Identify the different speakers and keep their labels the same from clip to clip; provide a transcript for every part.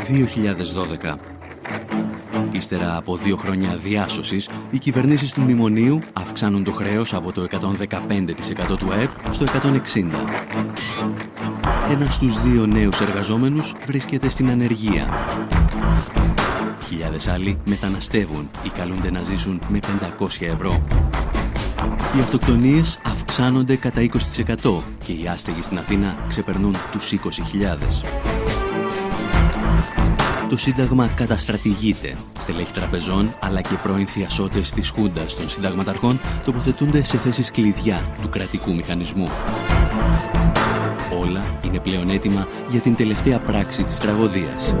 Speaker 1: 2012. Ύστερα από 2 χρόνια διάσωσης, οι κυβερνήσεις του μνημονίου αυξάνουν το χρέος από το 115% του ΑΕΠ στο 160%. Ένας στους 2 νέους εργαζόμενους βρίσκεται στην ανεργία. Χιλιάδες άλλοι μεταναστεύουν ή καλούνται να ζήσουν με 500 ευρώ. Οι αυτοκτονίες αυξάνονται κατά 20% και οι άστεγοι στην Αθήνα ξεπερνούν τους 20.000. Το Σύνταγμα καταστρατηγείται. Στελέχη τραπεζών αλλά και πρώην θειασότες της Χούντας των συνταγματαρχών τοποθετούνται σε θέσεις κλειδιά του κρατικού μηχανισμού. Όλα είναι πλέον έτοιμα για την τελευταία πράξη της τραγωδίας.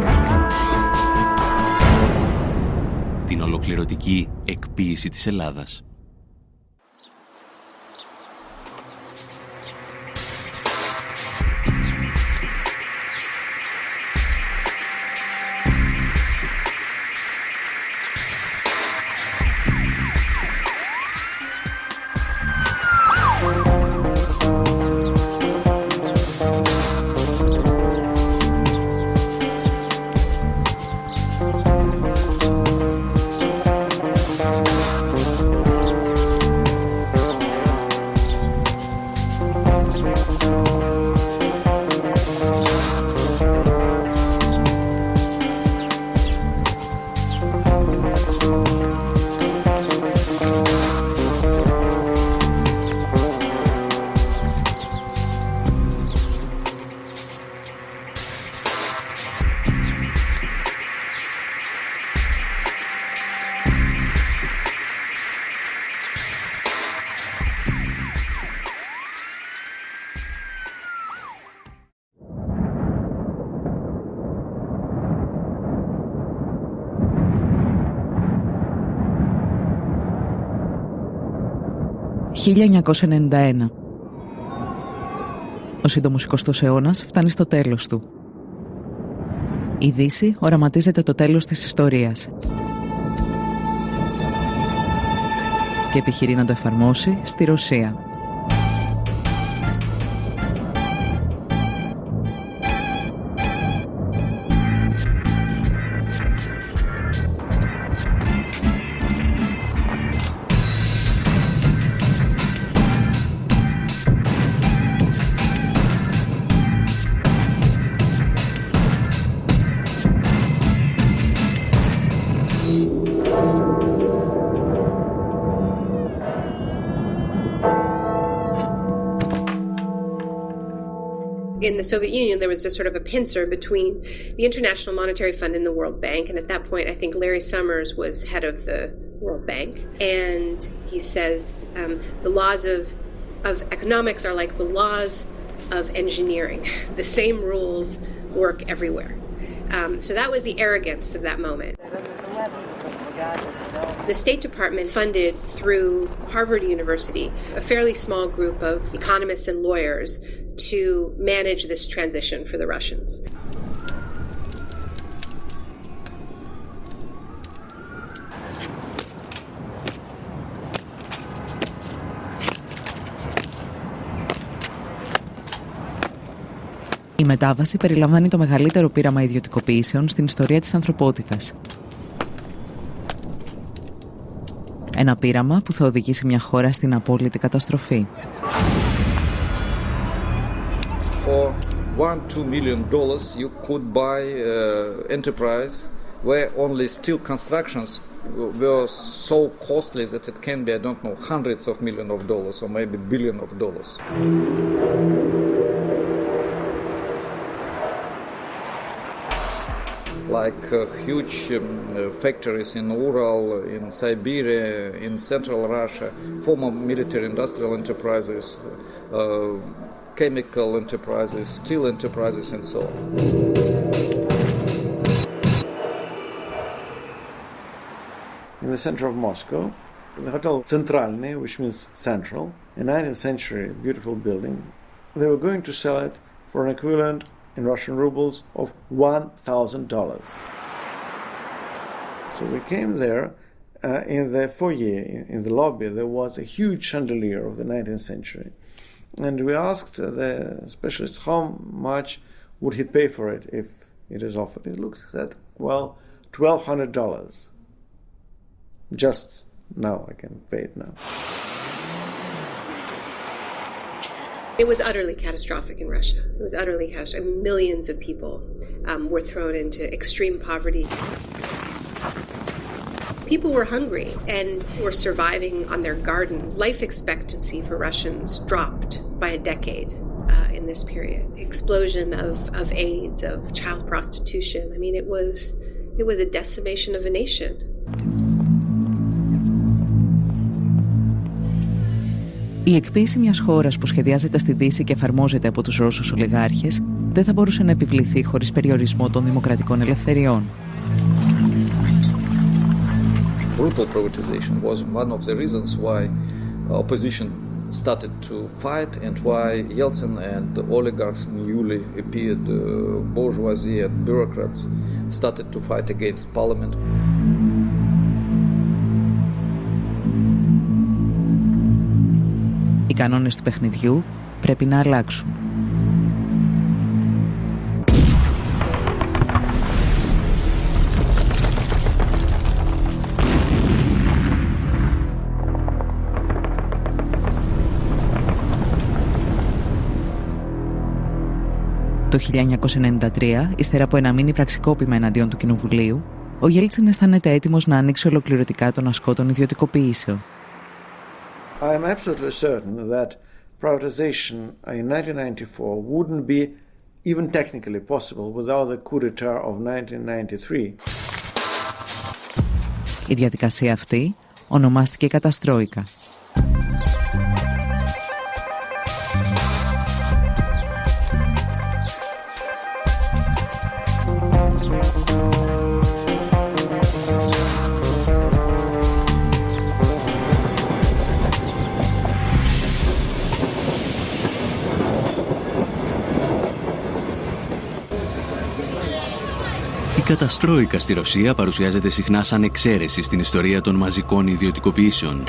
Speaker 1: Την ολοκληρωτική εκποίηση της Ελλάδας. «1991. Ο σύντομος 20ος αιώνας φτάνει στο τέλος του. Η Δύση οραματίζεται το τέλος της ιστορίας και επιχειρεί να το εφαρμόσει στη Ρωσία.
Speaker 2: In the Soviet Union, there was a sort of a pincer between the International Monetary Fund and the World Bank. And at that point, I think Larry Summers was head of the World Bank. And he says the laws of economics are like the laws of engineering. The same rules work everywhere. So that was the arrogance of that moment. The State Department funded through Harvard University a fairly small group of economists and lawyers to manage this transition for the Russians.
Speaker 3: Η μετάβαση περιλαμβάνει το μεγαλύτερο πείραμα ιδιωτικοποιήσεων στην ιστορία της ανθρωπότητας. Ένα πείραμα που θα οδηγήσει μια χώρα στην απόλυτη καταστροφή.
Speaker 4: For $1-2 million you could buy enterprise where only steel constructions were so costly that it can be, I don't know, hundreds of millions of dollars or maybe billions of dollars. Like huge factories in Ural, in Siberia, in central Russia, former military industrial enterprises, chemical enterprises, steel enterprises, and so on.
Speaker 5: In the center of Moscow, the Hotel Centralny, which means central, a 19th century beautiful building, they were going to sell it for an equivalent in Russian rubles of $1,000. So we came there, in the foyer, in the lobby, there was a huge chandelier of the 19th century. And we asked the specialist how much would he pay for it if it is offered. He looked at that, well, $1,200. Just now, I can pay it now.
Speaker 2: It was utterly catastrophic in Russia. It was utterly catastrophic. Millions of people were thrown into extreme poverty. People were hungry and were surviving on their gardens. Life expectancy for Russians dropped by a decade in this period. Explosion of AIDS, of child prostitution. I mean, it was a decimation of a nation.
Speaker 3: Η εκποίηση μιας χώρας που σχεδιάζεται στη Δύση και εφαρμόζεται από τους Ρώσους ολιγάρχες δεν θα μπορούσε να επιβληθεί χωρίς περιορισμό των δημοκρατικών ελευθεριών.
Speaker 4: Brutal privatization was one of the reasons why opposition started to fight and why Yeltsin and the oligarchs, newly appeared bourgeoisie and bureaucrats started to fight against parliament.
Speaker 3: Οι κανόνες του παιχνιδιού πρέπει να αλλάξουν. Το 1993, ύστερα από ένα μίνι πραξικόπημα εναντίον του Κοινοβουλίου, ο Γέλτσιν αισθάνεται έτοιμος να ανοίξει ολοκληρωτικά τον ασκό των ιδιωτικοποιήσεων.
Speaker 5: I am absolutely certain that privatization in 1994 wouldn't be even technically possible without the coup d'etat of 1993.
Speaker 3: Η διαδικασία αυτή ονομάστηκε καταστρόικα.
Speaker 1: Η καταστρόικα στη Ρωσία παρουσιάζεται συχνά σαν εξαίρεση στην ιστορία των μαζικών ιδιωτικοποιήσεων.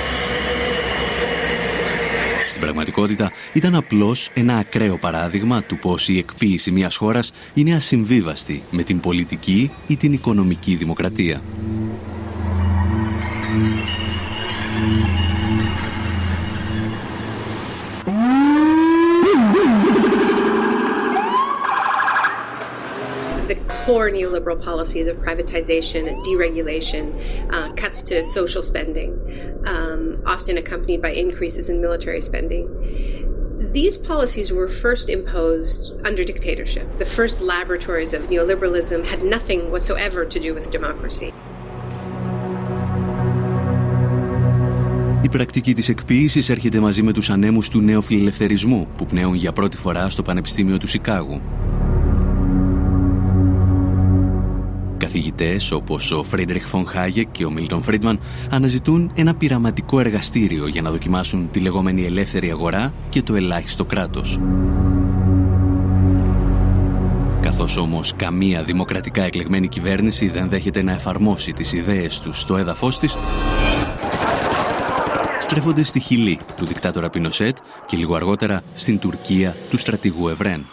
Speaker 1: Στην πραγματικότητα ήταν απλώς ένα ακραίο παράδειγμα του πως η εκποίηση μιας χώρας είναι ασυμβίβαστη με την πολιτική ή την οικονομική δημοκρατία.
Speaker 2: Core neoliberal policies of privatization and deregulation, cuts to social spending, often accompanied by increases in military spending. These policies were first imposed under dictatorship. The first laboratories of neoliberalism had nothing whatsoever to do with democracy.
Speaker 1: Η πρακτική της εκποίησης έρχεται μαζί με τους ανέμους του νεοφιλελευθερισμού που πνέουν για πρώτη φορά στο Πανεπιστήμιο του Σικάγου. Καθηγητές όπως ο Φρίντριχ Φον Χάγεκ και ο Μίλτον Φρίντμαν αναζητούν ένα πειραματικό εργαστήριο για να δοκιμάσουν τη λεγόμενη ελεύθερη αγορά και το ελάχιστο κράτος. Καθώς όμως καμία δημοκρατικά εκλεγμένη κυβέρνηση δεν δέχεται να εφαρμόσει τις ιδέες τους στο έδαφος της, στρέφονται στη Χιλή του δικτάτορα Πινοσέτ και λίγο αργότερα στην Τουρκία του στρατηγού Ευρέν.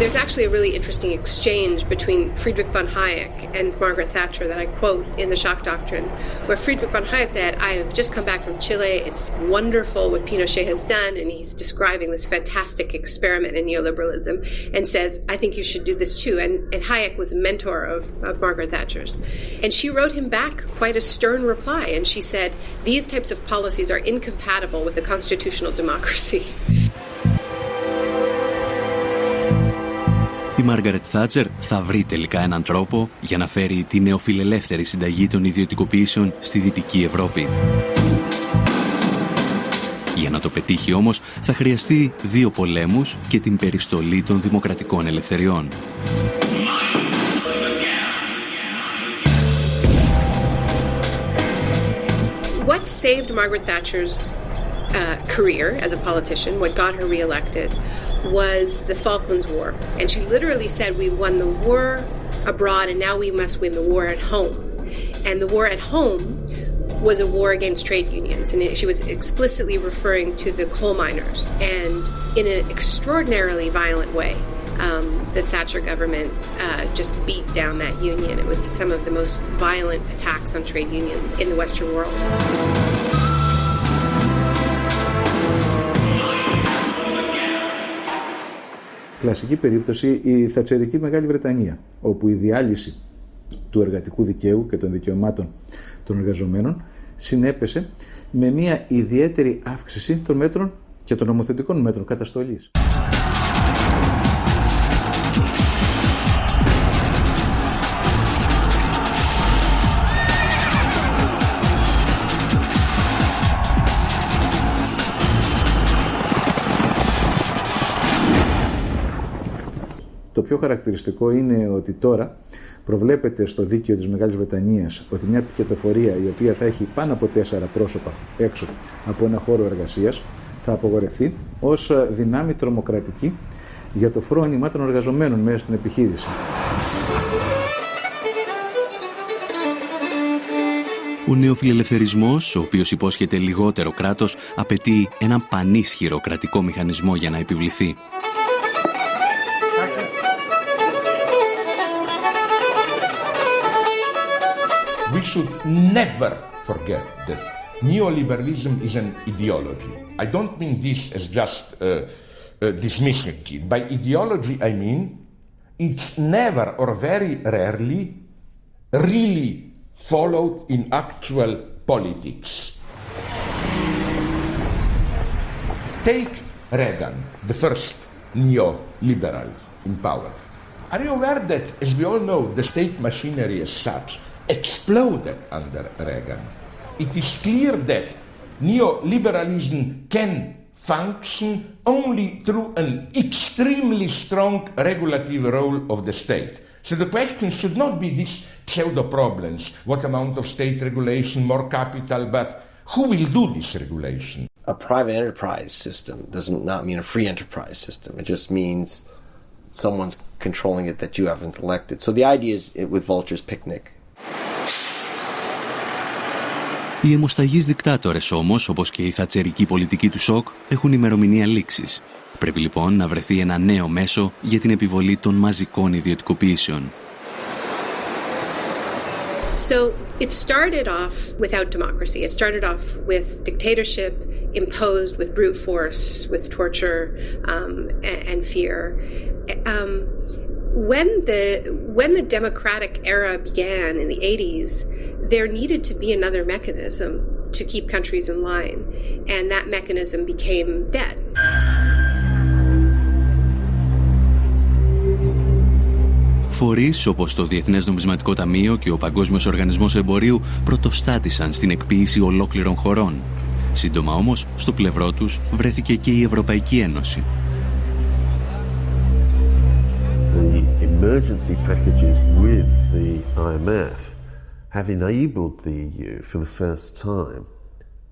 Speaker 2: There's actually a really interesting exchange between Friedrich von Hayek and Margaret Thatcher that I quote in The Shock Doctrine, where Friedrich von Hayek said, I have just come back from Chile, it's wonderful what Pinochet has done, and he's describing this fantastic experiment in neoliberalism, and says, I think you should do this too. And Hayek was a mentor of Margaret Thatcher's. And she wrote him back quite a stern reply, and she said, these types of policies are incompatible with a constitutional democracy.
Speaker 1: Η Μάργαρετ Θάτσερ θα βρει τελικά έναν τρόπο για να φέρει τη νεοφιλελεύθερη συνταγή των ιδιωτικοποιήσεων στη Δυτική Ευρώπη. Για να το πετύχει όμως θα χρειαστεί 2 πολέμους και την περιστολή των δημοκρατικών ελευθεριών.
Speaker 2: What saved Margaret Thatcher's career as a politician, what got her reelected, was the Falklands War. And she literally said, we won the war abroad and now we must win the war at home. And the war at home was a war against trade unions, and she was explicitly referring to the coal miners. And in an extraordinarily violent way, the Thatcher government just beat down that union. It was some of the most violent attacks on trade union in the Western world.
Speaker 6: Κλασική περίπτωση η θατσερική Μεγάλη Βρετανία, όπου η διάλυση του εργατικού δικαίου και των δικαιωμάτων των εργαζομένων συνέπεσε με μια ιδιαίτερη αύξηση των μέτρων και των νομοθετικών μέτρων καταστολής. Το πιο χαρακτηριστικό είναι ότι τώρα προβλέπεται στο δίκαιο της Μεγάλης Βρετανίας ότι μια πικετοφορία η οποία θα έχει πάνω από 4 πρόσωπα έξω από ένα χώρο εργασίας θα απογορευτεί ως δυνάμει τρομοκρατική για το φρόνημα των εργαζομένων μέσα στην επιχείρηση.
Speaker 1: Ο νεοφιλελευθερισμός, ο οποίος υπόσχεται λιγότερο κράτος, απαιτεί έναν πανίσχυρο κρατικό μηχανισμό για να επιβληθεί.
Speaker 7: We should never forget that neoliberalism is an ideology. I don't mean this as just dismissing it. By ideology, I mean it's never or very rarely really followed in actual politics. Take Reagan, the first neoliberal in power. Are you aware that, as we all know, the state machinery as such exploded under Reagan? It is clear that neoliberalism can function only through an extremely strong regulative role of the state. So the question should not be these pseudo problems, what amount of state regulation, more capital, but who will do this regulation?
Speaker 8: A private enterprise system does not mean a free enterprise system. It just means someone's controlling it that you haven't elected. So the idea is with Vulture's Picnic.
Speaker 1: Οι αιμοσταγείς δικτάτορες όμως, όπως και η θατσερική πολιτική του σοκ, έχουν ημερομηνία λήξης. Πρέπει λοιπόν να βρεθεί ένα νέο μέσο για την επιβολή των μαζικών ιδιωτικοποιήσεων.
Speaker 2: So it started off without democracy. It started off with dictatorship imposed with brute force, with torture and fear. When the democratic era began in the 80s, there needed to be another mechanism to keep countries in line, and that mechanism became debt.
Speaker 1: Φορείς όπως το Διεθνές Νομισματικό Ταμείο και ο Παγκόσμιος Οργανισμός Εμπορίου πρωτοστάτησαν στην εκποίηση ολόκληρων χωρών. Σύντομα όμως, στο πλευρό τους βρέθηκε και η Ευρωπαϊκή Ένωση.
Speaker 9: The emergency packages with the IMF have enabled the EU for the first time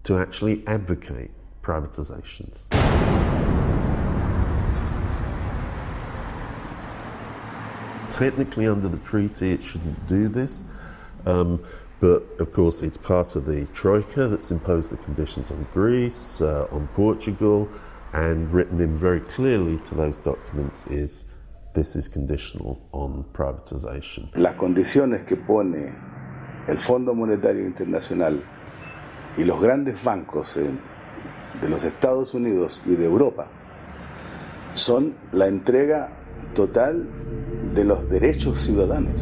Speaker 9: to actually advocate privatizations. Technically, under the treaty, it shouldn't do this, but of course, it's part of the Troika that's imposed the conditions on Greece, on Portugal, and written in very clearly to those documents is this is conditional on privatization.
Speaker 10: Las condiciones que pone el Fondo Monetario Internacional y los grandes bancos de los Estados Unidos y de Europa son la entrega total de los derechos ciudadanos.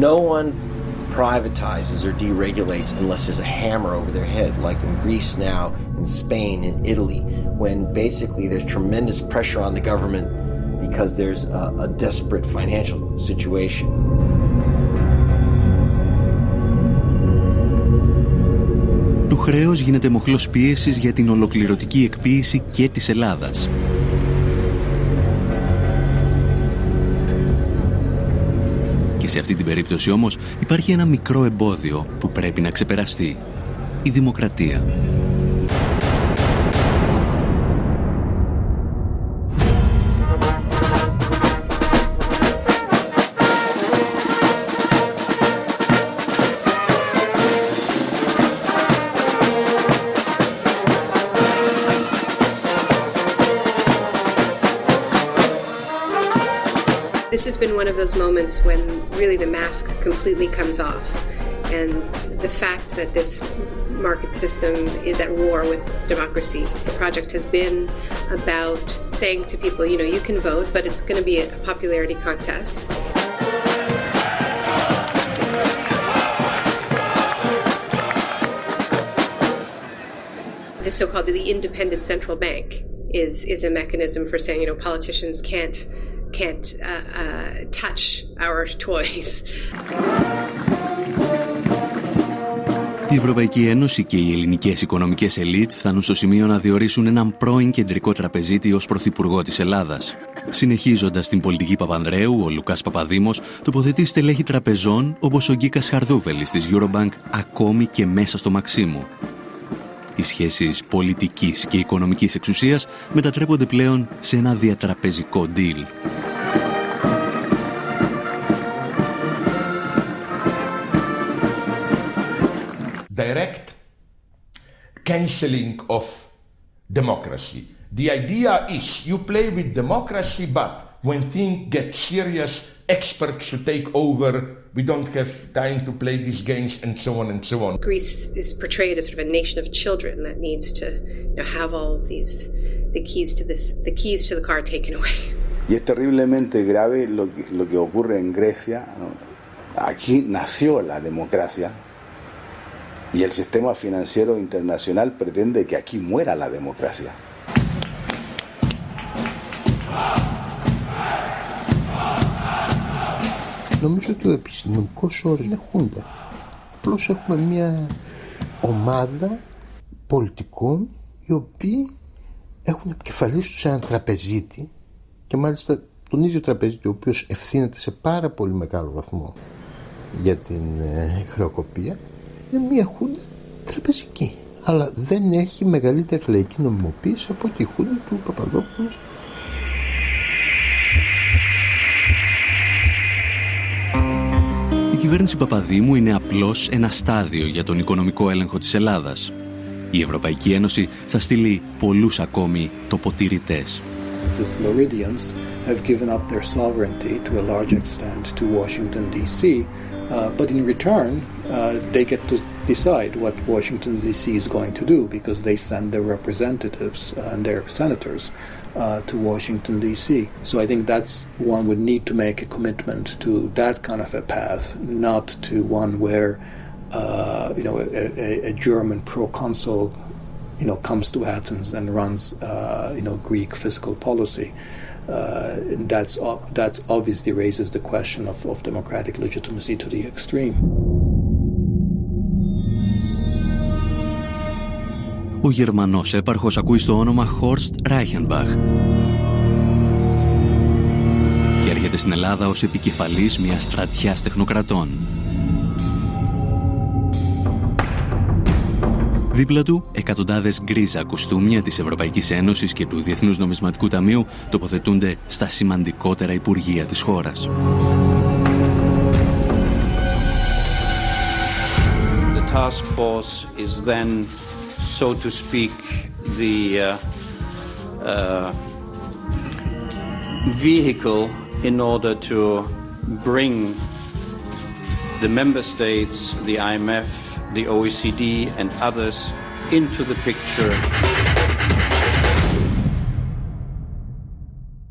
Speaker 8: No one privatizes or deregulates unless there's a hammer over their head, like in Greece now, in Spain, in Italy, when basically there's tremendous pressure on the government because there's a desperate financial situation.
Speaker 1: Το χρέος γίνεται μοχλός πίεσης για την ολοκληρωτική εκποίηση και της Ελλάδας. Και Και σε αυτή την περίπτωση όμως υπάρχει ένα μικρό εμπόδιο που πρέπει να ξεπεραστεί. Η δημοκρατία.
Speaker 2: This has been one of those moments when really the mask completely comes off, and the fact that this market system is at war with democracy. The project has been about saying to people, you know, you can vote, but it's going to be a popularity contest. The so-called the independent central bank is a mechanism for saying, you know, politicians can't touch our toys.
Speaker 1: Η Ευρωπαϊκή Ένωση και οι ελληνικές οικονομικές ελίτ φτάνουν στο σημείο να διορίσουν έναν πρώην κεντρικό τραπεζίτη ως πρωθυπουργό της Ελλάδας. Συνεχίζοντας την πολιτική Παπανδρέου, ο Λουκάς Παπαδήμος τοποθετεί στελέχη τραπεζών όπως ο Γκίκας Χαρδούφελης της Eurobank ακόμη και μέσα στο Μαξίμου. Οι σχέσεις πολιτικής και οικονομικής εξουσίας μετατρέπονται πλέον σε ένα διατραπεζικό deal.
Speaker 7: Direct cancelling of democracy. The idea is you play with democracy, but when things get serious, experts should take over. We don't have time to play these games, and so on and so on.
Speaker 2: Greece is portrayed as sort of a nation of children that needs to, you know, have all of these the keys to the car taken away.
Speaker 10: Y es terriblemente grave lo que ocurre en Grecia, ¿no? Aquí nació la democracia. Y el sistema financiero internacional pretende que aquí muera la democracia.
Speaker 11: Νομίζω ότι ο επιστημονικός όρος είναι χούντα. Απλώς έχουμε μια ομάδα πολιτικών οι οποίοι έχουν επικεφαλής τους έναν τραπεζίτη και μάλιστα τον ίδιο τραπεζίτη ο οποίος ευθύνεται σε πάρα πολύ μεγάλο βαθμό για την χρεοκοπία. Είναι μια χούντα τραπεζική, αλλά δεν έχει μεγαλύτερη λαϊκή νομιμοποίηση από τη χούντα του Παπαδόπουλου.
Speaker 1: Η κυβέρνηση Παπαδήμου είναι απλώς ένα στάδιο για τον οικονομικό έλεγχο της Ελλάδας. Η Ευρωπαϊκή Ένωση θα στείλει πολλούς ακόμη τοποτηρητές.
Speaker 12: The Floridians have given up their sovereignty to a large extent to Washington, D.C., but in return, they get to decide what Washington, D.C. is going to do because they send their representatives and their senators to Washington, D.C. So I think that's one would need to make a commitment to that kind of a path, not to one where, a German proconsul, comes to Athens and runs, Greek fiscal policy. That obviously raises the question of democratic legitimacy to the extreme.
Speaker 1: Ο Γερμανός έπαρχος ακούει στο όνομα Horst Reichenbach και έρχεται στην Ελλάδα ως επικεφαλής μιας στρατιάς τεχνοκρατών. Δίπλα του, εκατοντάδες γκρίζα κουστούμια της Ευρωπαϊκής Ένωσης και του Διεθνούς Νομισματικού Ταμείου τοποθετούνται στα σημαντικότερα υπουργεία της χώρας.
Speaker 13: The task force is then, so to speak, the vehicle in order to bring the member states, the IMF, the OECD and others into the picture.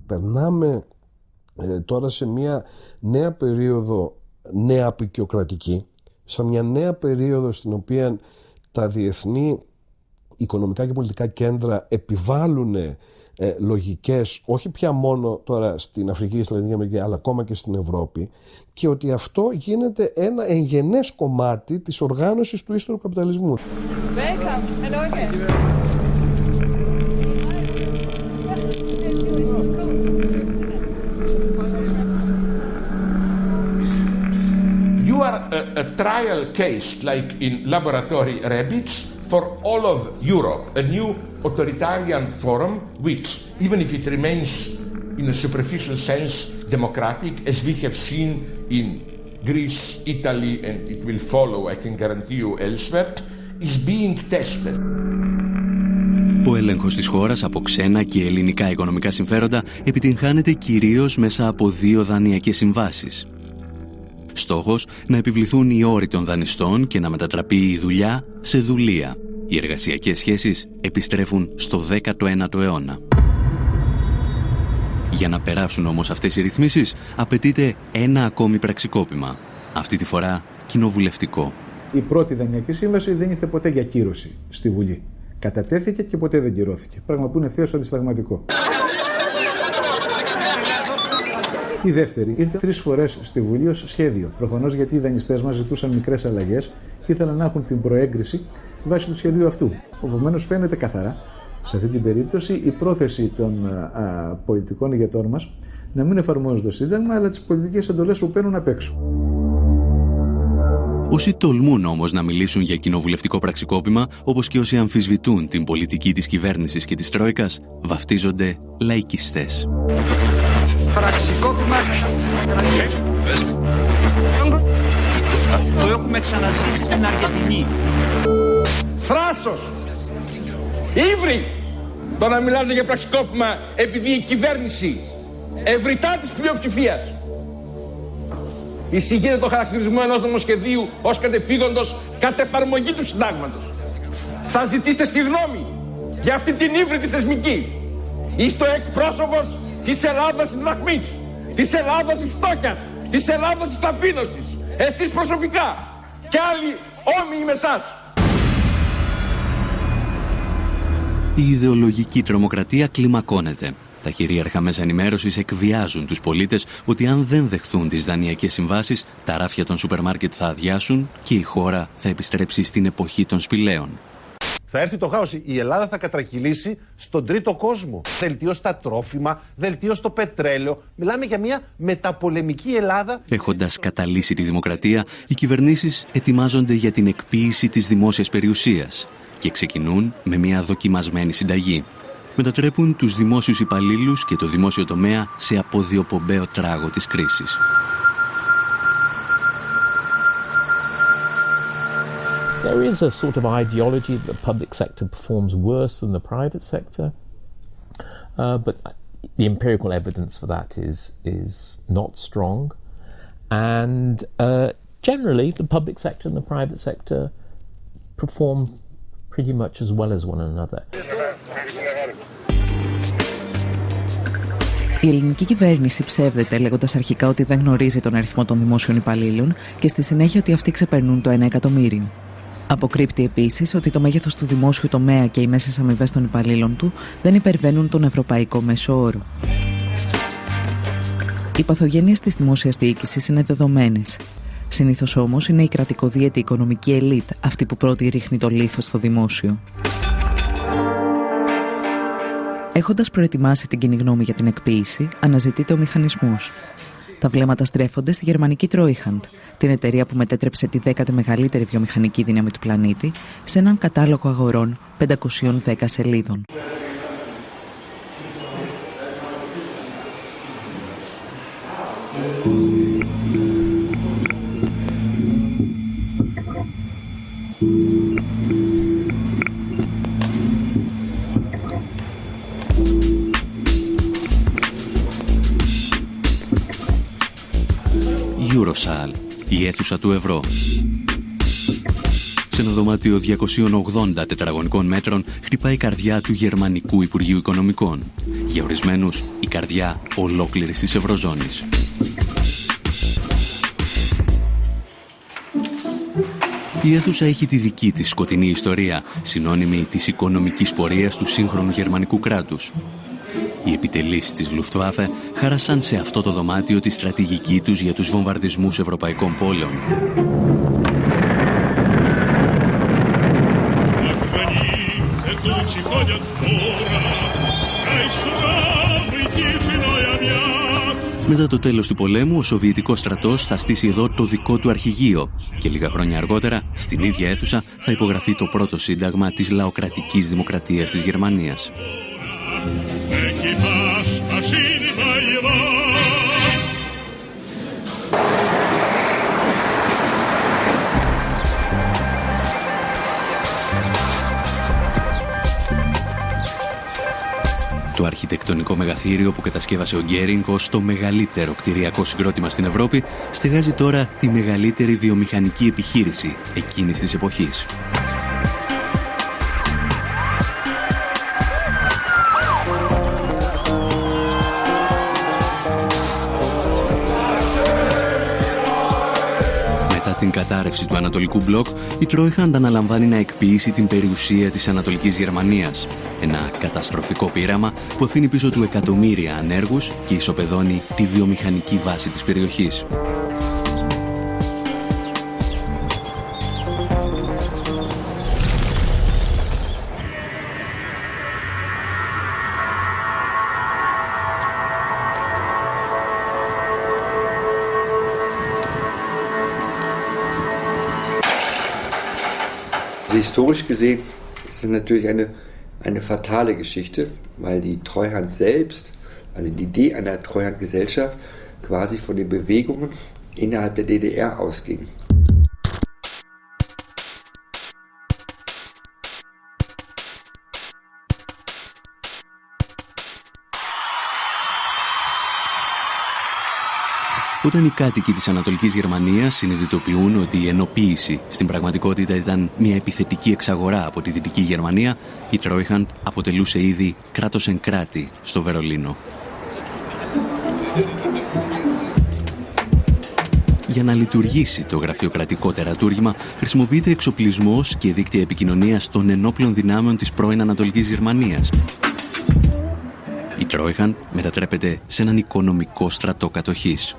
Speaker 11: Περνάμε τώρα σε μια νέα περίοδο νέα απεικιοκρατική, σε μια νέα περίοδο στην οποία τα διεθνή οικονομικά και πολιτικά κέντρα επιβάλλουν λογικές, όχι πια μόνο τώρα στην Αφρική, στη Λατινική Αμερική, αλλά ακόμα και στην Ευρώπη, και ότι αυτό γίνεται ένα εγγενές κομμάτι της οργάνωσης του ύστερου καπιταλισμού.
Speaker 7: a trial case like in laboratory rabbits for all of Europe, a new authoritarian forum which, even if it remains in a superficial sense democratic, as we have seen in Greece, Italy, and it will follow, I can guarantee you, elsewhere, is being tested.
Speaker 1: Ο έλεγχος της χώρας από ξένα και ελληνικά οικονομικά συμφέροντα επιτυγχάνεται κυρίως μέσα από 2 δανειακές συμβάσεις. Στόχος να επιβληθούν οι όροι των δανειστών και να μετατραπεί η δουλειά σε δουλεία. Οι εργασιακές σχέσεις επιστρέφουν στο 19ο αιώνα. Για να περάσουν όμως αυτές οι ρυθμίσεις απαιτείται ένα ακόμη πραξικόπημα. Αυτή τη φορά κοινοβουλευτικό.
Speaker 6: Η πρώτη δανειακή σύμβαση δεν ήρθε ποτέ για κύρωση στη Βουλή. Κατατέθηκε και ποτέ δεν κυρώθηκε. Πράγμα που είναι ευθέως αντισταγματικό. Η δεύτερη ήρθε 3 φορές στη Βουλή ως σχέδιο. Προφανώς γιατί οι δανειστές μας ζητούσαν μικρές αλλαγές και ήθελαν να έχουν την προέγκριση βάσει του σχεδίου αυτού. Επομένως, φαίνεται καθαρά σε αυτή την περίπτωση η πρόθεση των πολιτικών ηγετών μας να μην εφαρμόζουν το Σύνταγμα, αλλά τις πολιτικές εντολές που παίρνουν απ' έξω.
Speaker 1: Όσοι τολμούν όμως να μιλήσουν για κοινοβουλευτικό πραξικόπημα, όπως και όσοι αμφισβητούν την πολιτική της κυβέρνησης και της Τρόικας, βαφτίζονται λαϊκιστές.
Speaker 14: Πραξικόπημα. Το έχουμε ξαναζήσει στην Αργεντινή.
Speaker 7: Θράσος! Ήβρι! Το να μιλάτε για πραξικόπημα επειδή η κυβέρνηση ευρυτά της πλειοψηφίας εισηγείται το χαρακτηρισμό ενός νομοσχεδίου ως κατεπήγοντος κατ' εφαρμογή του συντάγματος. Θα ζητήσετε συγγνώμη για αυτή την ύβρητη θεσμική. Είστε ο εκπρόσωπος της Ελλάδας της δραχμής, της Ελλάδας της φτώχειας, της Ελλάδας της ταπείνωσης. Εσείς προσωπικά και άλλοι όμοιοι με εσάς.
Speaker 1: Η ιδεολογική τρομοκρατία κλιμακώνεται. Τα κυρίαρχα μέσα ενημέρωσης εκβιάζουν τους πολίτες ότι αν δεν δεχθούν τις δανειακές συμβάσεις, τα ράφια των σούπερ μάρκετ θα αδειάσουν και η χώρα θα επιστρέψει στην εποχή των σπηλαίων.
Speaker 15: Θα έρθει το χάος. Η Ελλάδα θα κατρακυλήσει στον τρίτο κόσμο. Δελτίο στα τρόφιμα, δελτίο στο πετρέλαιο. Μιλάμε για μια μεταπολεμική Ελλάδα.
Speaker 1: Έχοντας καταλύσει τη δημοκρατία, οι κυβερνήσεις ετοιμάζονται για την εκποίηση της δημόσιας περιουσίας και ξεκινούν με μια δοκιμασμένη συνταγή. Μετατρέπουν τους δημόσιους υπαλλήλους και το δημόσιο τομέα σε αποδιοπομπαίο τράγο της κρίσης.
Speaker 16: There is a sort of ideology that the public sector performs worse than the private sector, but the empirical evidence for that is not strong, and generally the public sector and the private sector perform pretty much as well as one another.
Speaker 3: Η ελληνική κυβέρνηση ψεύδεται λέγοντας αρχικά ότι δεν γνωρίζει τον αριθμό των δημόσιων υπαλλήλων και στη συνέχεια ότι αυτοί ξεπερνούν το 1 εκατομμύριο. Αποκρύπτει επίσης ότι το μέγεθος του δημόσιου τομέα και οι μέσες αμοιβές των υπαλλήλων του δεν υπερβαίνουν τον ευρωπαϊκό μέσο όρο. Οι παθογένειες της δημόσιας διοίκησης είναι δεδομένες. Συνήθως όμως είναι η κρατικοδίαιτη οικονομική ελίτ αυτή που πρώτη ρίχνει το λίθος στο δημόσιο. Έχοντας προετοιμάσει την κοινή γνώμη για την εκποίηση, αναζητείται ο μηχανισμός. Τα βλέμματα στρέφονται στη γερμανική Treuhand, την εταιρεία που μετέτρεψε τη 10η μεγαλύτερη βιομηχανική δύναμη του πλανήτη σε έναν κατάλογο αγορών 510 σελίδων.
Speaker 1: Eurosal, η αίθουσα του ευρώ. Σε ένα δωμάτιο 280 τετραγωνικών μέτρων χτυπάει η καρδιά του Γερμανικού Υπουργείου Οικονομικών. Για ορισμένους, η καρδιά ολόκληρης της Ευρωζώνης. Η αίθουσα έχει τη δική της σκοτεινή ιστορία, συνώνυμη της οικονομικής πορείας του σύγχρονου γερμανικού κράτους. Οι επιτελείς της Luftwaffe χάρασαν σε αυτό το δωμάτιο τη στρατηγική τους για τους βομβαρδισμούς ευρωπαϊκών πόλεων. Μετά το τέλος του πολέμου, ο Σοβιετικός στρατός θα στήσει εδώ το δικό του αρχηγείο και λίγα χρόνια αργότερα, στην ίδια αίθουσα, θα υπογραφεί το πρώτο σύνταγμα της λαοκρατικής δημοκρατίας της Γερμανίας. Το αρχιτεκτονικό μεγαθύριο που κατασκεύασε ο Γκέρινγκ ως το μεγαλύτερο κτηριακό συγκρότημα στην Ευρώπη στεγάζει τώρα τη μεγαλύτερη βιομηχανική επιχείρηση εκείνης της εποχής. Την κατάρρευση του Ανατολικού Μπλοκ, η Τρόιχαντ αναλαμβάνει να εκποιήσει την περιουσία της Ανατολικής Γερμανίας. Ένα καταστροφικό πείραμα που αφήνει πίσω του εκατομμύρια ανέργους και ισοπεδώνει τη βιομηχανική βάση της περιοχής.
Speaker 17: Historisch gesehen ist es natürlich eine fatale Geschichte, weil die Treuhand selbst, also die Idee einer Treuhandgesellschaft, quasi von den Bewegungen innerhalb der DDR ausging.
Speaker 1: Όταν οι κάτοικοι της Ανατολικής Γερμανίας συνειδητοποιούν ότι η ενοποίηση στην πραγματικότητα ήταν μια επιθετική εξαγορά από τη Δυτική Γερμανία, η Τρόιχαντ αποτελούσε ήδη κράτος εν κράτη στο Βερολίνο. Για να λειτουργήσει το γραφειοκρατικό τερατούργημα, χρησιμοποιείται εξοπλισμός και δίκτυα επικοινωνίας των ενόπλων δυνάμεων της πρώην Ανατολικής Γερμανίας. Η Τρόιχαντ μετατρέπεται σε έναν οικονομικό στρατό κατοχής.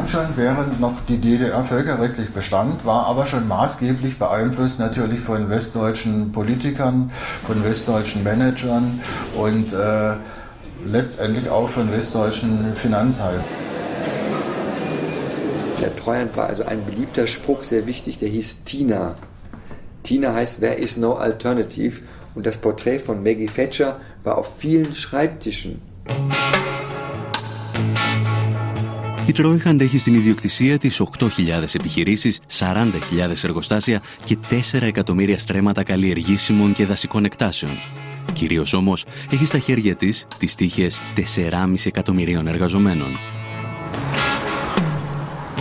Speaker 18: Anscheinend während noch die DDR völkerrechtlich bestand, war aber schon maßgeblich beeinflusst natürlich von westdeutschen Politikern, von westdeutschen Managern und letztendlich auch von westdeutschen Finanzhalten.
Speaker 17: Der Treuhand war also ein beliebter Spruch, sehr wichtig, der hieß Tina. Tina heißt, there is no alternative. Und das Porträt von Maggie Thatcher war auf vielen Schreibtischen.
Speaker 1: Η Τρόιχαντ έχει στην ιδιοκτησία της 8.000 επιχειρήσεις, 40.000 εργοστάσια και 4 εκατομμύρια στρέμματα καλλιεργήσιμων και δασικών εκτάσεων. Κυρίως όμως έχει στα χέρια της τις τύχες 4,5 εκατομμυρίων εργαζομένων.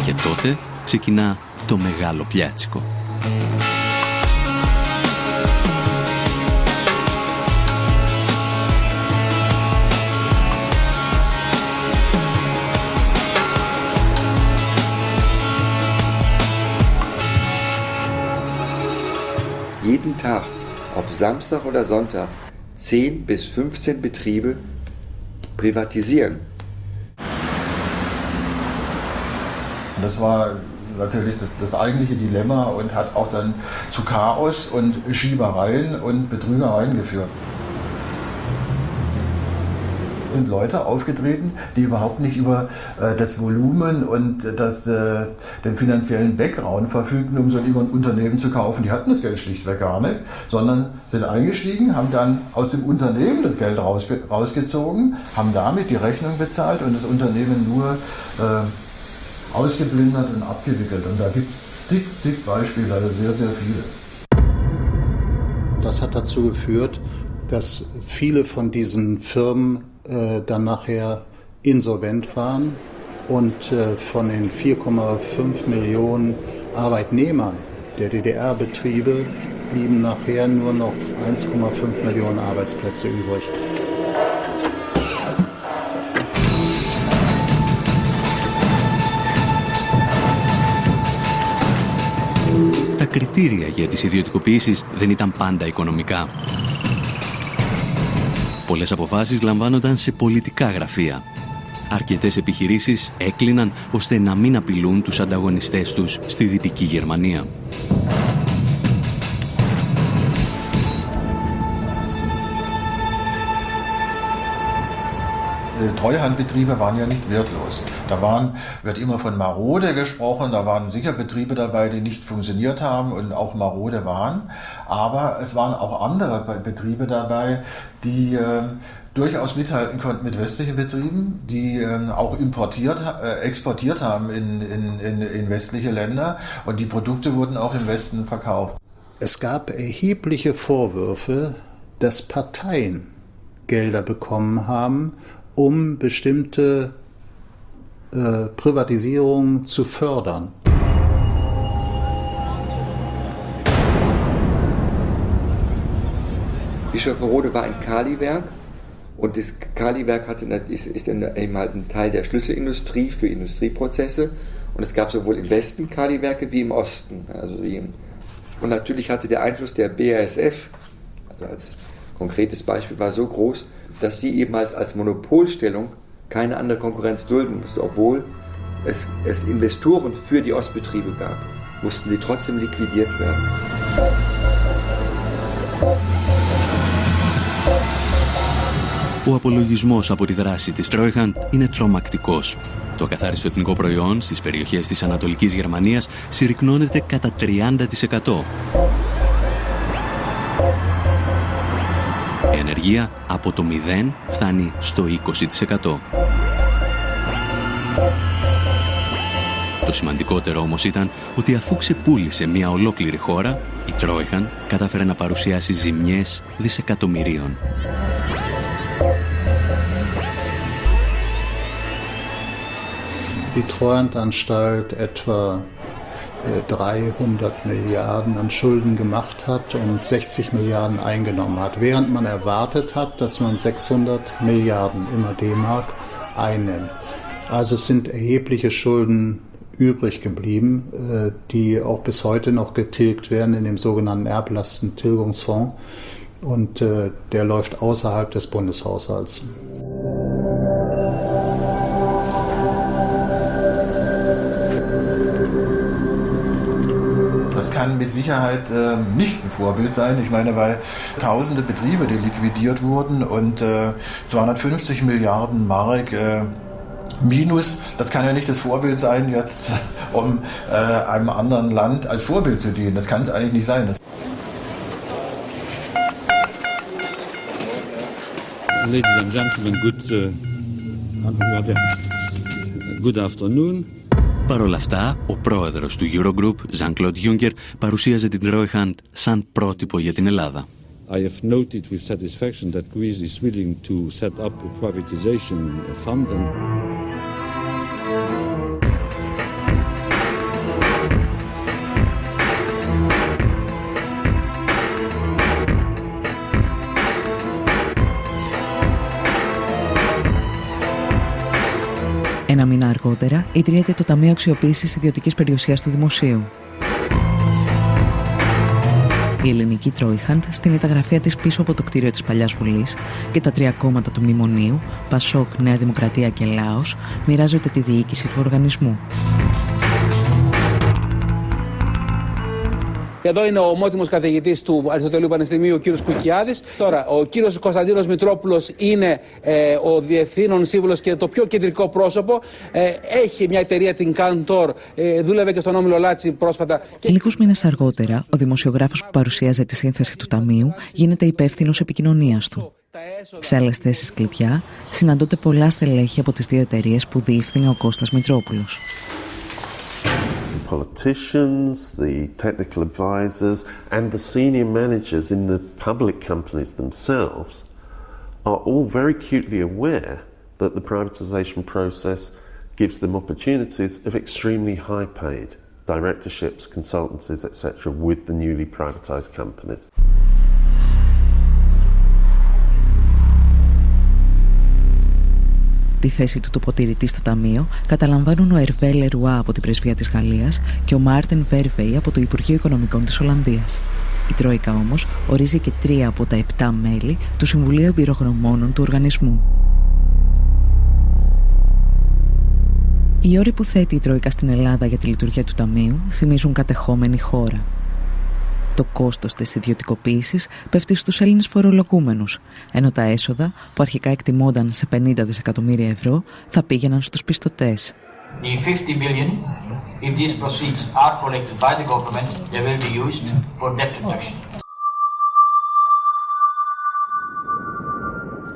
Speaker 1: Και τότε ξεκινά το μεγάλο πιάτσικο.
Speaker 17: Jeden Tag, ob Samstag oder Sonntag, 10 bis 15 Betriebe privatisieren.
Speaker 18: Das war natürlich das eigentliche Dilemma und hat auch dann zu Chaos und Schiebereien und Betrügereien geführt. Sind Leute aufgetreten, die überhaupt nicht über das Volumen und den finanziellen Background verfügten, um so ein Unternehmen zu kaufen. Die hatten das Geld schlichtweg gar nicht, sondern sind eingestiegen, haben dann aus dem Unternehmen das Geld rausgezogen, haben damit die Rechnung bezahlt und das Unternehmen nur ausgeplündert und abgewickelt. Und da gibt es zig Beispiele, also sehr, sehr viele.
Speaker 12: Das hat dazu geführt, dass viele von diesen Firmen dann nachher insolvent waren und von den 4,5 Millionen Arbeitnehmern der DDR-Betriebe blieben nachher nur noch 1,5 Millionen Arbeitsplätze übrig.
Speaker 1: Τα κριτήρια για τις ιδιωτικοποιήσεις δεν ήταν πάντα οικονομικά. Πολλές αποφάσεις λαμβάνονταν σε πολιτικά γραφεία. Αρκετές επιχειρήσεις έκλειναν ώστε να μην απειλούν τους ανταγωνιστές τους στη Δυτική Γερμανία.
Speaker 18: Treuhandbetriebe waren ja nicht wertlos. Da wird immer von marode gesprochen, da waren sicher Betriebe dabei, die nicht funktioniert haben und auch marode waren. Aber es waren auch andere Betriebe dabei, die durchaus mithalten konnten mit westlichen Betrieben, die auch exportiert haben in westliche Länder und die Produkte wurden auch im Westen verkauft.
Speaker 12: Es gab erhebliche Vorwürfe, dass Parteien Gelder bekommen haben, um bestimmte Privatisierungen zu fördern.
Speaker 17: Bischofferode war ein Kaliwerk und das Kaliwerk ist eben halt ein Teil der Schlüsselindustrie für Industrieprozesse und es gab sowohl im Westen Kaliwerke wie im Osten. Und natürlich hatte der Einfluss der BASF, also als konkretes Beispiel, war so groß, dass sie eben als Monopolstellung keine andere Konkurrenz dulden musste. Obwohl es Investoren für die Ostbetriebe gab, mussten sie trotzdem liquidiert werden.
Speaker 1: Ο απολογισμός από τη δράση της Treuhand είναι τρομακτικός. Το ακαθάριστο εθνικό προϊόν στις περιοχές της Ανατολικής Γερμανίας συρρικνώνεται κατά 30%. Η ανεργία από το 0 φτάνει στο 20%. Το σημαντικότερο όμως ήταν ότι αφού ξεπούλησε μια ολόκληρη χώρα, η Treuhand κατάφερε να παρουσιάσει ζημιές δισεκατομμυρίων.
Speaker 12: Die Treuhandanstalt etwa 300 Milliarden an Schulden gemacht hat und 60 Milliarden eingenommen hat, während man erwartet hat, dass man 600 Milliarden immer D-Mark einnimmt. Also es sind erhebliche Schulden übrig geblieben, die auch bis heute noch getilgt werden in dem sogenannten Erblastentilgungsfonds und der läuft außerhalb des Bundeshaushalts.
Speaker 18: Das kann mit Sicherheit nicht ein Vorbild sein. Ich meine, weil tausende Betriebe, die liquidiert wurden und 250 Milliarden Mark Minus, das kann ja nicht das Vorbild sein, jetzt um einem anderen Land als Vorbild zu dienen. Das kann es eigentlich nicht sein.
Speaker 19: Ladies and gentlemen, good afternoon.
Speaker 1: Παρ' όλα αυτά, ο πρόεδρος του Eurogroup, Jean-Claude Juncker, παρουσίαζε την Treuhand σαν πρότυπο για την Ελλάδα.
Speaker 19: I have noted with satisfaction that Greece is willing to set up a privatization fund and
Speaker 3: Ένα μήνα αργότερα ιδρύεται το Ταμείο Αξιοποίησης Ιδιωτικής Περιουσίας του Δημοσίου. Η ελληνική Treuhand στείνει τα γραφεία της πίσω από το κτίριο της Παλιάς Βουλής και τα τρία κόμματα του Μνημονίου, Πασόκ, Νέα Δημοκρατία και Λάος, μοιράζονται τη διοίκηση του οργανισμού.
Speaker 20: Εδώ είναι ο ομότιμος καθηγητής του Αριστοτελείου Πανεπιστημίου, ο κύριος Κουκιάδης. Τώρα, ο κύριος Κωνσταντίνος Μητρόπουλος είναι ο διευθύνων σύμβουλος και το πιο κεντρικό πρόσωπο. Έχει μια εταιρεία, την Cantor, δούλευε και στον Όμιλο Λάτσι πρόσφατα.
Speaker 3: Λίγους μήνες αργότερα, ο δημοσιογράφος που παρουσίαζε τη σύνθεση του Ταμείου γίνεται υπεύθυνος επικοινωνίας του. Σε άλλες θέσεις κλειδιά συναντώνται πολλά στελέχη από τις δύο εταιρείες που διεύθυνε ο Κώστας Μητρόπουλος.
Speaker 9: Politicians, the technical advisors, and the senior managers in the public companies themselves are all very acutely aware that the privatization process gives them opportunities of extremely high-paid directorships, consultancies, etc. with the newly privatized companies.
Speaker 3: Τη θέση του τοποτηρητή στο Ταμείο καταλαμβάνουν ο Ερβέ Λερουά από την Πρεσβεία της Γαλλίας και ο Μάρτεν Βέρβεϊ από το Υπουργείο Οικονομικών της Ολλανδίας. Η Τρόικα όμως ορίζει και 3 από τα 7 μέλη του Συμβουλίου Εμπειρογνωμόνων του οργανισμού. Οι όροι που θέτει η Τρόικα στην Ελλάδα για τη λειτουργία του Ταμείου θυμίζουν κατεχόμενη χώρα. Το κόστος της ιδιωτικοποίησης πέφτει στους Έλληνες φορολογούμενους, ενώ τα έσοδα, που αρχικά εκτιμώνταν σε 50 δισεκατομμύρια ευρώ, θα πήγαιναν στους πιστωτές.
Speaker 21: The 50 billion, if these proceeds are collected by the government, they will be used for debt reduction.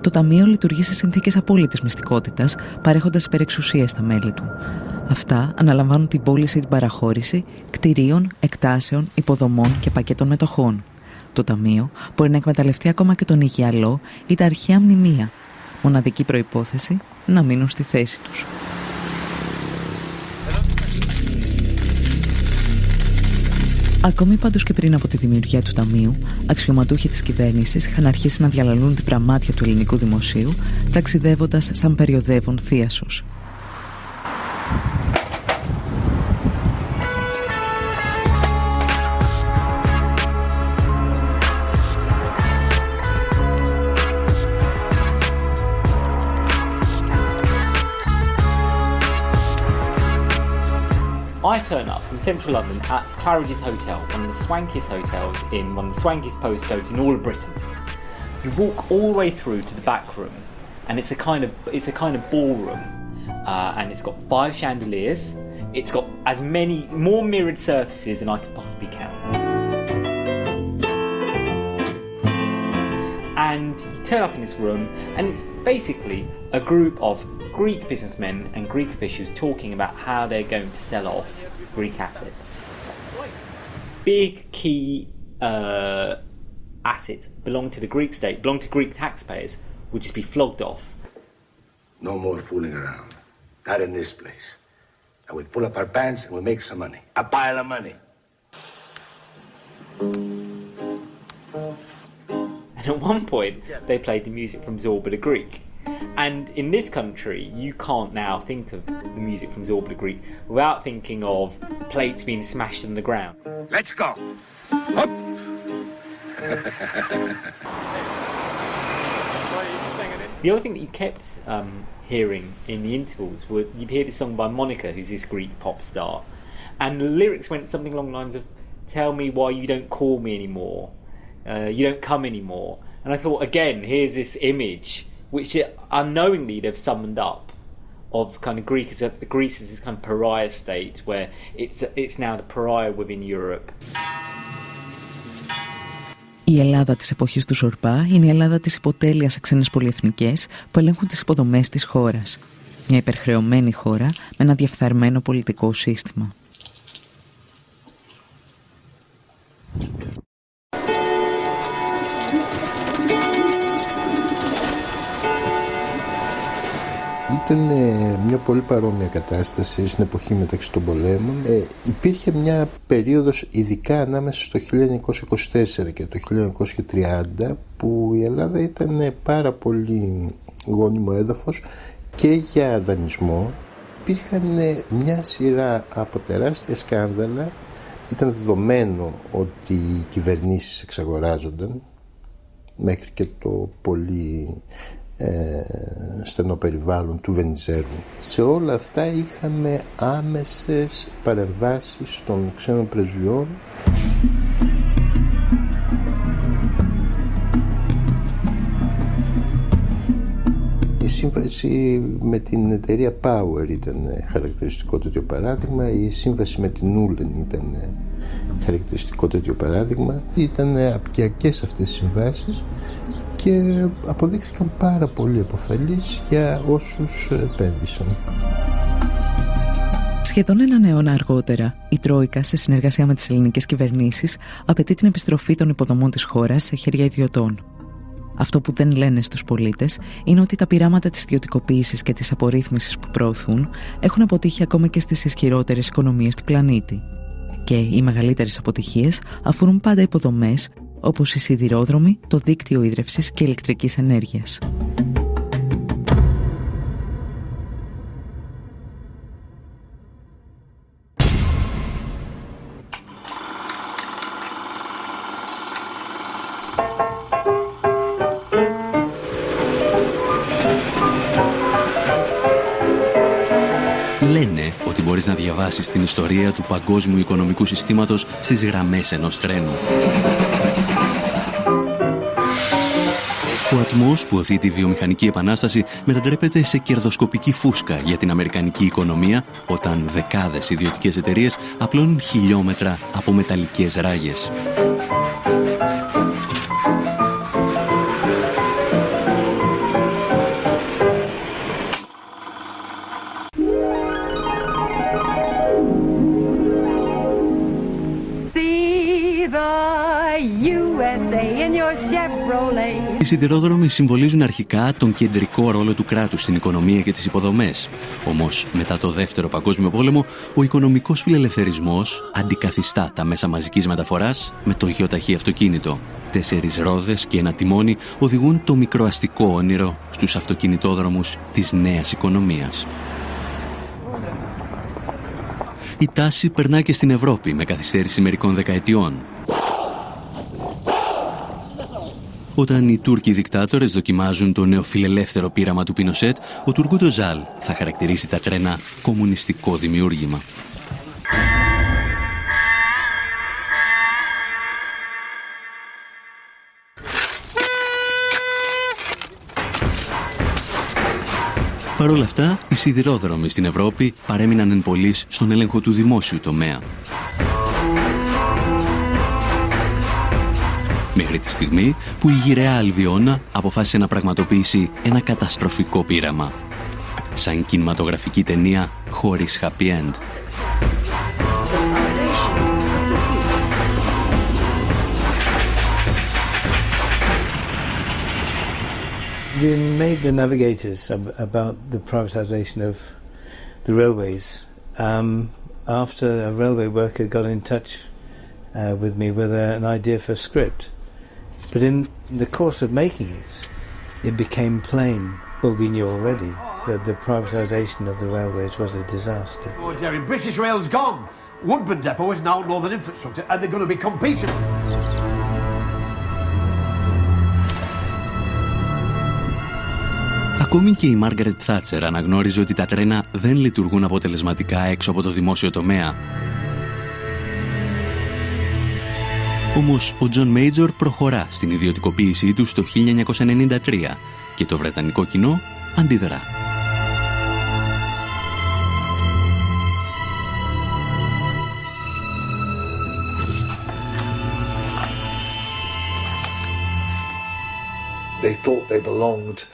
Speaker 3: Το Ταμείο λειτουργεί σε συνθήκες απόλυτης μυστικότητας, παρέχοντας υπερεξουσίες στα μέλη του. Αυτά αναλαμβάνουν την πώληση ή την παραχώρηση κτηρίων, εκτάσεων, υποδομών και πακέτων μετοχών. Το Ταμείο μπορεί να εκμεταλλευτεί ακόμα και τον Ιγιαλό ή τα αρχαία μνημεία. Μοναδική προϋπόθεση να μείνουν στη θέση τους. Ακόμη πάντως και πριν από τη δημιουργία του Ταμείου, αξιωματούχοι της κυβέρνησης είχαν αρχίσει να διαλαλούν την πραμάτια του ελληνικού δημοσίου, ταξιδεύοντας σαν περιοδεύων θίασος.
Speaker 22: I turn up in central London at Claridge's Hotel, one of the swankiest hotels in one of the swankiest postcodes in all of Britain. You walk all the way through to the back room, and it's a kind of ballroom, and it's got 5 chandeliers. It's got more mirrored surfaces than I could possibly count. And you turn up in this room, and it's basically a group of Greek businessmen and Greek officials talking about how they're going to sell off Greek assets. Big key assets belong to the Greek state, belong to Greek taxpayers, would just be flogged off.
Speaker 23: No more fooling around. Not in this place. And we'll pull up our pants and we'll make some money. A pile of money.
Speaker 22: And at one point, they played the music from Zorba the Greek. And in this country, you can't now think of the music from Zorba the Greek without thinking of plates being smashed on the ground.
Speaker 23: Let's go. Up.
Speaker 22: The other thing that you kept hearing in the intervals were you'd hear this song by Monica, who's this Greek pop star, and the lyrics went something along the lines of "Tell me why you don't call me anymore, you don't come anymore." And I thought, again, here's this image which unknowingly they've summoned up of kind of Greece as this kind of pariah state where it's now the pariah within Europe.
Speaker 3: Η Ελλάδα της εποχής του Ζορμπά είναι η Ελλάδα της υποτέλειας σε ξένες πολυεθνικές που ελέγχουν τις υποδομές της χώρας. Μια υπερχρεωμένη χώρα με ένα διεφθαρμένο πολιτικό σύστημα.
Speaker 11: Ήταν μια πολύ παρόμοια κατάσταση στην εποχή μεταξύ των πολέμων. Υπήρχε μια περίοδος ειδικά ανάμεσα στο 1924 και το 1930 που η Ελλάδα ήταν πάρα πολύ γόνιμο έδαφος και για δανεισμό. Υπήρχαν μια σειρά από τεράστια σκάνδαλα. Ήταν δεδομένο ότι οι κυβερνήσεις εξαγοράζονταν μέχρι και το πολύ στενό περιβάλλον του Βενιζέλου. Σε όλα αυτά είχαμε άμεσες παρεμβάσεις των ξένων πρεσβειών. Η σύμβαση με την εταιρεία Power ήταν χαρακτηριστικό τέτοιο παράδειγμα. Η σύμβαση με την Ούλεν ήταν χαρακτηριστικό τέτοιο παράδειγμα. Ήταν απικιακές αυτές οι συμβάσεις και αποδείχθηκαν πάρα πολύ επωφελείς για όσους επένδυσαν.
Speaker 3: Σχεδόν έναν αιώνα αργότερα, η Τρόικα, σε συνεργασία με τις ελληνικές κυβερνήσεις, απαιτεί την επιστροφή των υποδομών της χώρας σε χέρια ιδιωτών. Αυτό που δεν λένε στους πολίτες είναι ότι τα πειράματα της ιδιωτικοποίησης και της απορρίθμισης που προωθούν έχουν αποτύχει ακόμα και στις ισχυρότερες οικονομίες του πλανήτη. Και οι μεγαλύτερες αποτυχίες αφορούν πάντα υποδομές όπως οι σιδηρόδρομοι, το δίκτυο ίδρευσης και ηλεκτρικής ενέργειας.
Speaker 1: Λένε ότι ότι μπορείς να διαβάσεις την ιστορία του παγκόσμιου οικονομικού συστήματος στις γραμμές ενός τρένου. Ο ατμός που οθεί τη βιομηχανική επανάσταση μετατρέπεται σε κερδοσκοπική φούσκα για την αμερικανική οικονομία, όταν δεκάδες ιδιωτικές εταιρείες απλώνουν χιλιόμετρα από μεταλλικές ράγες. Οι σιδηρόδρομοι συμβολίζουν αρχικά τον κεντρικό ρόλο του κράτους στην οικονομία και τις υποδομές. Όμως, μετά το Δεύτερο Παγκόσμιο Πόλεμο, ο οικονομικός φιλελευθερισμός αντικαθιστά τα μέσα μαζικής μεταφοράς με το γεωταχή αυτοκίνητο. 4 ρόδες και ένα τιμόνι οδηγούν το μικροαστικό όνειρο στους αυτοκινητόδρομους της νέας οικονομίας. Η τάση περνά και στην Ευρώπη με καθυστέρηση μερικών δεκαετιών. Όταν οι Τούρκοι δικτάτορες δοκιμάζουν το νεοφιλελεύθερο πείραμα του Πινοσέτ, ο Τουργκούτ Οσάλ θα χαρακτηρίσει τα τρένα κομμουνιστικό δημιούργημα. Παρ' όλα αυτά, οι σιδηρόδρομοι στην Ευρώπη παρέμειναν εν πολλοίς στον έλεγχο του δημόσιου τομέα. Μέχρι τη στιγμή που η γυραιά Αλβιώνα αποφάσισε να πραγματοποιήσει ένα καταστροφικό πείραμα. Σαν κινηματογραφική ταινία χωρίς happy end.
Speaker 4: We made the navigators about the privatization of the railways after a railway worker got in touch with me with an idea for a script. But in the course of making it, it became plain, well, we knew already, that the privatisation of the railways was a disaster.
Speaker 15: Oh, Jerry, British Rail's gone. Woodburn Depot is now Northern Infrastructure, and they're going to be competing.
Speaker 1: Ακόμη και η Μάργαρετ Θάτσερ αναγνώριζε ότι τα τρένα δεν λειτουργούν αποτελεσματικά έξω από το δημόσιο τομέα. Όμως ο Τζον Μέιτζορ προχωρά στην ιδιωτικοποίησή του το 1993 και το βρετανικό κοινό αντιδρά.
Speaker 5: They thought they belonged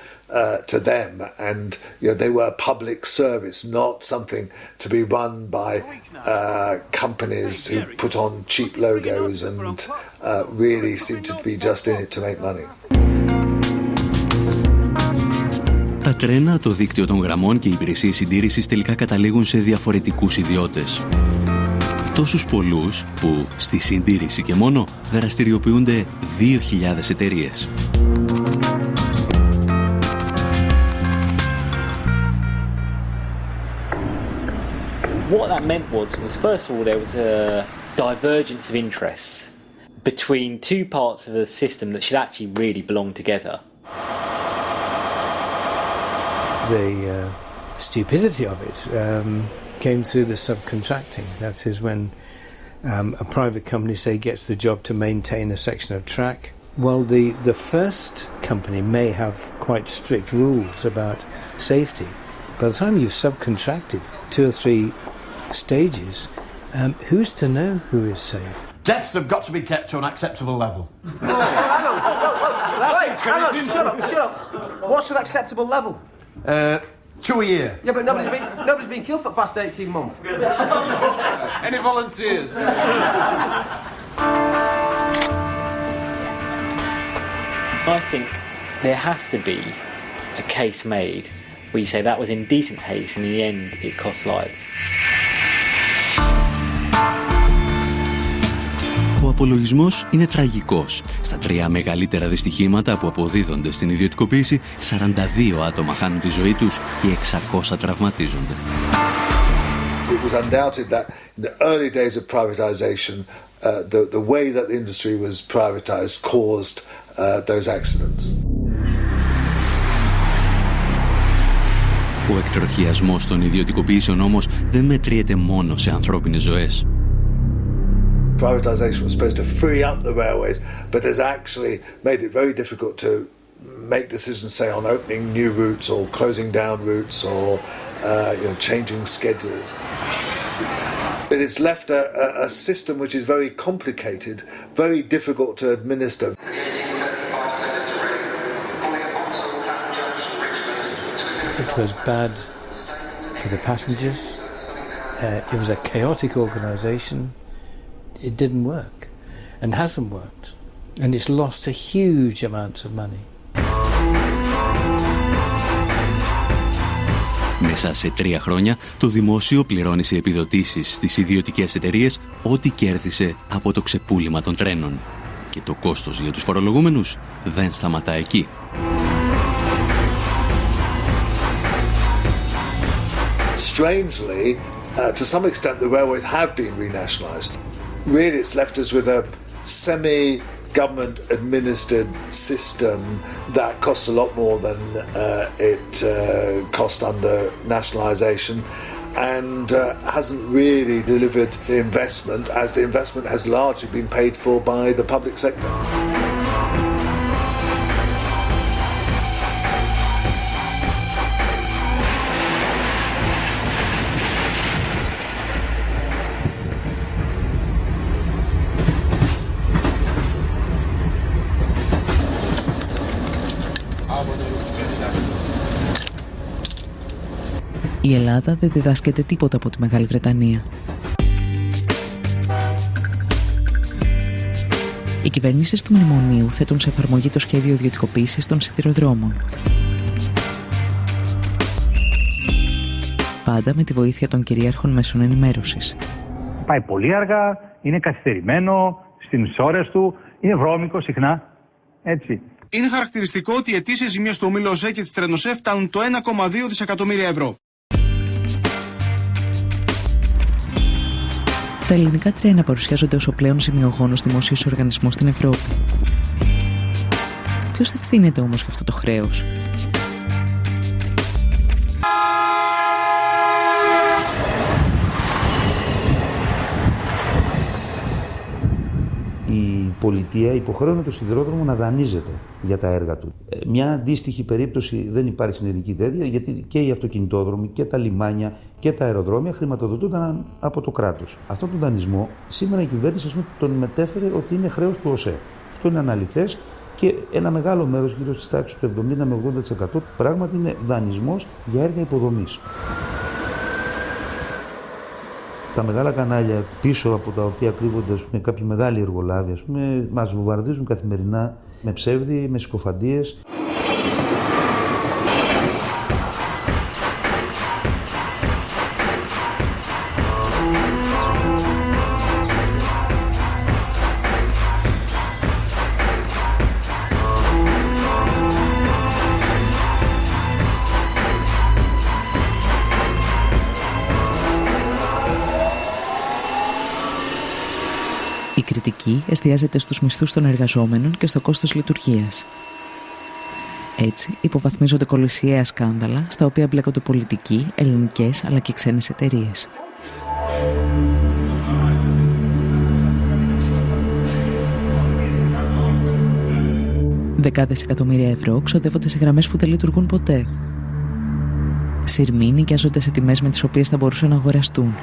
Speaker 5: to them, and they were a public service, not something to be run by companies who put on cheap logos and really seem to be just in it to make money.
Speaker 1: Τα τρένα, το δίκτυο των γραμμών και οι υπηρεσίες συντήρησης τελικά καταλήγουν σε διαφορετικούς ιδιώτες. Τόσους πολλούς που στη συντήρηση και μόνο δραστηριοποιούνται 2.000 εταιρείες.
Speaker 22: What that meant was first of all there was a divergence of interests between two parts of a system that should actually really belong together.
Speaker 4: The stupidity of it came through the subcontracting. That is when a private company, say, gets the job to maintain a section of track. Well, the first company may have quite strict rules about safety. By the time you've subcontracted 2 or 3 stages, who's to know who is safe?
Speaker 15: Deaths have got to be kept to an acceptable level.
Speaker 8: Shut up. What's an acceptable level?
Speaker 15: 2 a year.
Speaker 8: Yeah, but nobody's been killed for the past 18 months.
Speaker 24: Any volunteers?
Speaker 22: I think there has to be a case made where you say that was indecent haste and in the end it cost lives.
Speaker 1: Ο απολογισμός είναι τραγικός. Στα 3 μεγαλύτερα δυστυχήματα που αποδίδονται στην ιδιωτικοποίηση, 42 άτομα χάνουν τη ζωή τους και 600 τραυματίζονται.
Speaker 5: It was undoubted that in the early days of privatization, the way that the industry was privatized caused those accidents.
Speaker 1: Ο εκτροχιασμός των ιδιωτικοποιήσεων όμως δεν μετριέται μόνο σε ανθρώπινες ζωές.
Speaker 5: Privatisation was supposed to free up the railways, but has actually made it very difficult to make decisions, say, on opening new routes or closing down routes or changing schedules. But it's left a system which is very complicated, very difficult to administer.
Speaker 4: It was bad for the passengers. It was a chaotic organisation. It didn't work and hasn't worked. And it's lost a huge amount of money.
Speaker 1: Μέσα σε 3 χρόνια το δημόσιο πληρώνει σε επιδοτήσεις στις ιδιωτικές εταιρείες ό,τι κέρδισε από το ξεπούλημα των τρένων. Και το κόστος για τους φορολογούμενους δεν σταματά εκεί.
Speaker 5: Strangely, to some extent the railways have been renationalised. Really it's left us with a semi-government administered system that costs a lot more than it cost under nationalisation and hasn't really delivered the investment, as the investment has largely been paid for by the public sector.
Speaker 3: Η Ελλάδα δεν διδάσκεται τίποτα από τη Μεγάλη Βρετανία. Οι κυβερνήσεις του Μνημονίου θέτουν σε εφαρμογή το σχέδιο ιδιωτικοποίησης των σιδηροδρόμων. Πάντα με τη βοήθεια των κυρίαρχων μέσων ενημέρωσης.
Speaker 2: Πάει πολύ αργά, είναι καθυστερημένο στις ώρες του, είναι βρώμικο συχνά, έτσι.
Speaker 6: Είναι χαρακτηριστικό ότι οι αιτήσεις ζημίες στο ομίλο ΟΣΕ και της Τρενοσέ φτάνουν το 1,2 δισεκατομμύρια ευρώ.
Speaker 3: Τα ελληνικά τρένα παρουσιάζονται ως ο πλέον ζημιογόνος δημόσιος οργανισμός στην Ευρώπη. Ποιος ευθύνεται όμως για αυτό το χρέος?
Speaker 10: Η πολιτεία υποχρέωνε το σιδηρόδρομο να δανείζεται για τα έργα του. Μια αντίστοιχη περίπτωση δεν υπάρχει στην ελληνική τέτοια, γιατί και οι αυτοκινητόδρομοι και τα λιμάνια και τα αεροδρόμια χρηματοδοτούνταν από το κράτος. Αυτόν τον δανεισμό σήμερα η κυβέρνηση τον μετέφερε ότι είναι χρέος του ΟΣΕ. Αυτό είναι αναλυθές και ένα μεγάλο μέρος, γύρω στις τάξεις του 70 με 80%, πράγματι είναι δανεισμός για έργα υποδομής. Τα μεγάλα κανάλια πίσω από τα οποία κρύβονται με κάποιοι μεγάλοι εργολάβοι, μας βομβαρδίζουν καθημερινά με ψεύδι, με συκοφαντίες.
Speaker 3: Η κριτική εστιάζεται στους μισθούς των εργαζόμενων και στο κόστος λειτουργίας. Έτσι, υποβαθμίζονται κολυσιαία σκάνδαλα στα οποία μπλέκονται πολιτικοί, ελληνικές αλλά και ξένες εταιρείες. Δεκάδες εκατομμύρια ευρώ ξοδεύονται σε γραμμές που δεν λειτουργούν ποτέ. Σειρμοί νοικιάζονται σε τιμές με τις οποίες θα μπορούσαν να αγοραστούν.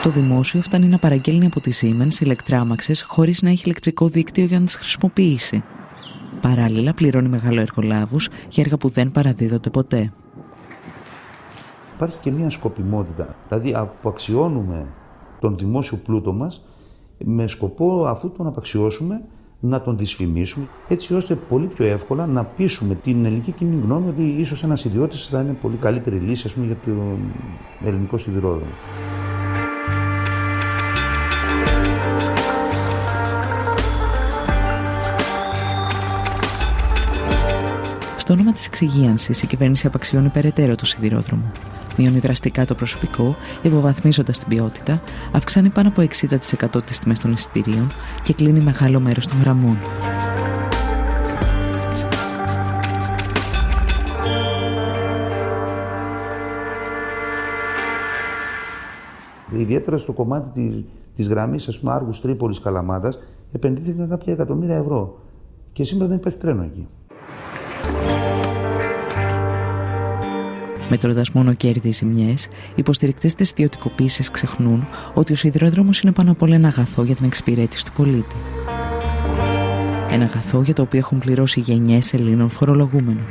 Speaker 3: Το δημόσιο φτάνει να παραγγέλνει από τη Siemens ηλεκτράμαξες χωρίς να έχει ηλεκτρικό δίκτυο για να τις χρησιμοποιήσει. Παράλληλα πληρώνει μεγαλοεργολάβους για έργα που δεν παραδίδονται ποτέ.
Speaker 10: Υπάρχει και μια σκοπιμότητα, δηλαδή απαξιώνουμε τον δημόσιο πλούτο μας με σκοπό, αφού τον απαξιώσουμε, να τον δυσφημίσουμε, έτσι ώστε πολύ πιο εύκολα να πείσουμε την ελληνική κοινή γνώμη ότι ίσως ένας ιδιώτης θα είναι πολύ καλύτερη λύση, για τον ελληνικό σιδηρόδρομο.
Speaker 3: Στο όνομα της εξυγίανσης, η κυβέρνηση απαξιώνει περαιτέρω το σιδηρόδρομο. Μειώνει δραστικά το προσωπικό, υποβαθμίζοντας την ποιότητα, αυξάνει πάνω από 60% τις τιμές των εισιτηρίων και κλείνει μεγάλο μέρος των γραμμών.
Speaker 10: Ιδιαίτερα στο κομμάτι της γραμμής, ας πούμε, Άργους Τρίπολης Καλαμάτας, επενδύθηκαν κάποια εκατομμύρια ευρώ. Και σήμερα δεν υπάρχει τρένο εκεί.
Speaker 3: Μετρώντας μόνο κέρδη ή ζημιές, οι υποστηρικτές της ιδιωτικοποίησης ξεχνούν ότι ο σιδηρόδρομος είναι πάνω απ' όλα ένα αγαθό για την εξυπηρέτηση του πολίτη. Ένα αγαθό για το οποίο έχουν πληρώσει γενιές Ελλήνων φορολογούμενων.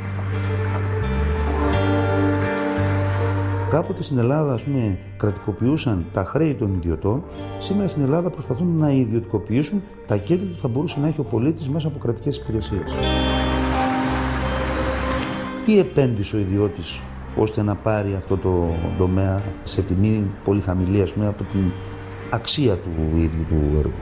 Speaker 10: Κάποτε στην Ελλάδα, ας πούμε, κρατικοποιούσαν τα χρέη των ιδιωτών. Σήμερα στην Ελλάδα προσπαθούν να ιδιωτικοποιήσουν τα κέρδη που θα μπορούσε να έχει ο πολίτης μέσα από κρατικές υπηρεσίες. Τι επένδυσε ο ιδιώτης ώστε να πάρει αυτό το τομέα σε τιμή πολύ χαμηλή, ας πούμε, από την αξία του ίδιου του έργου.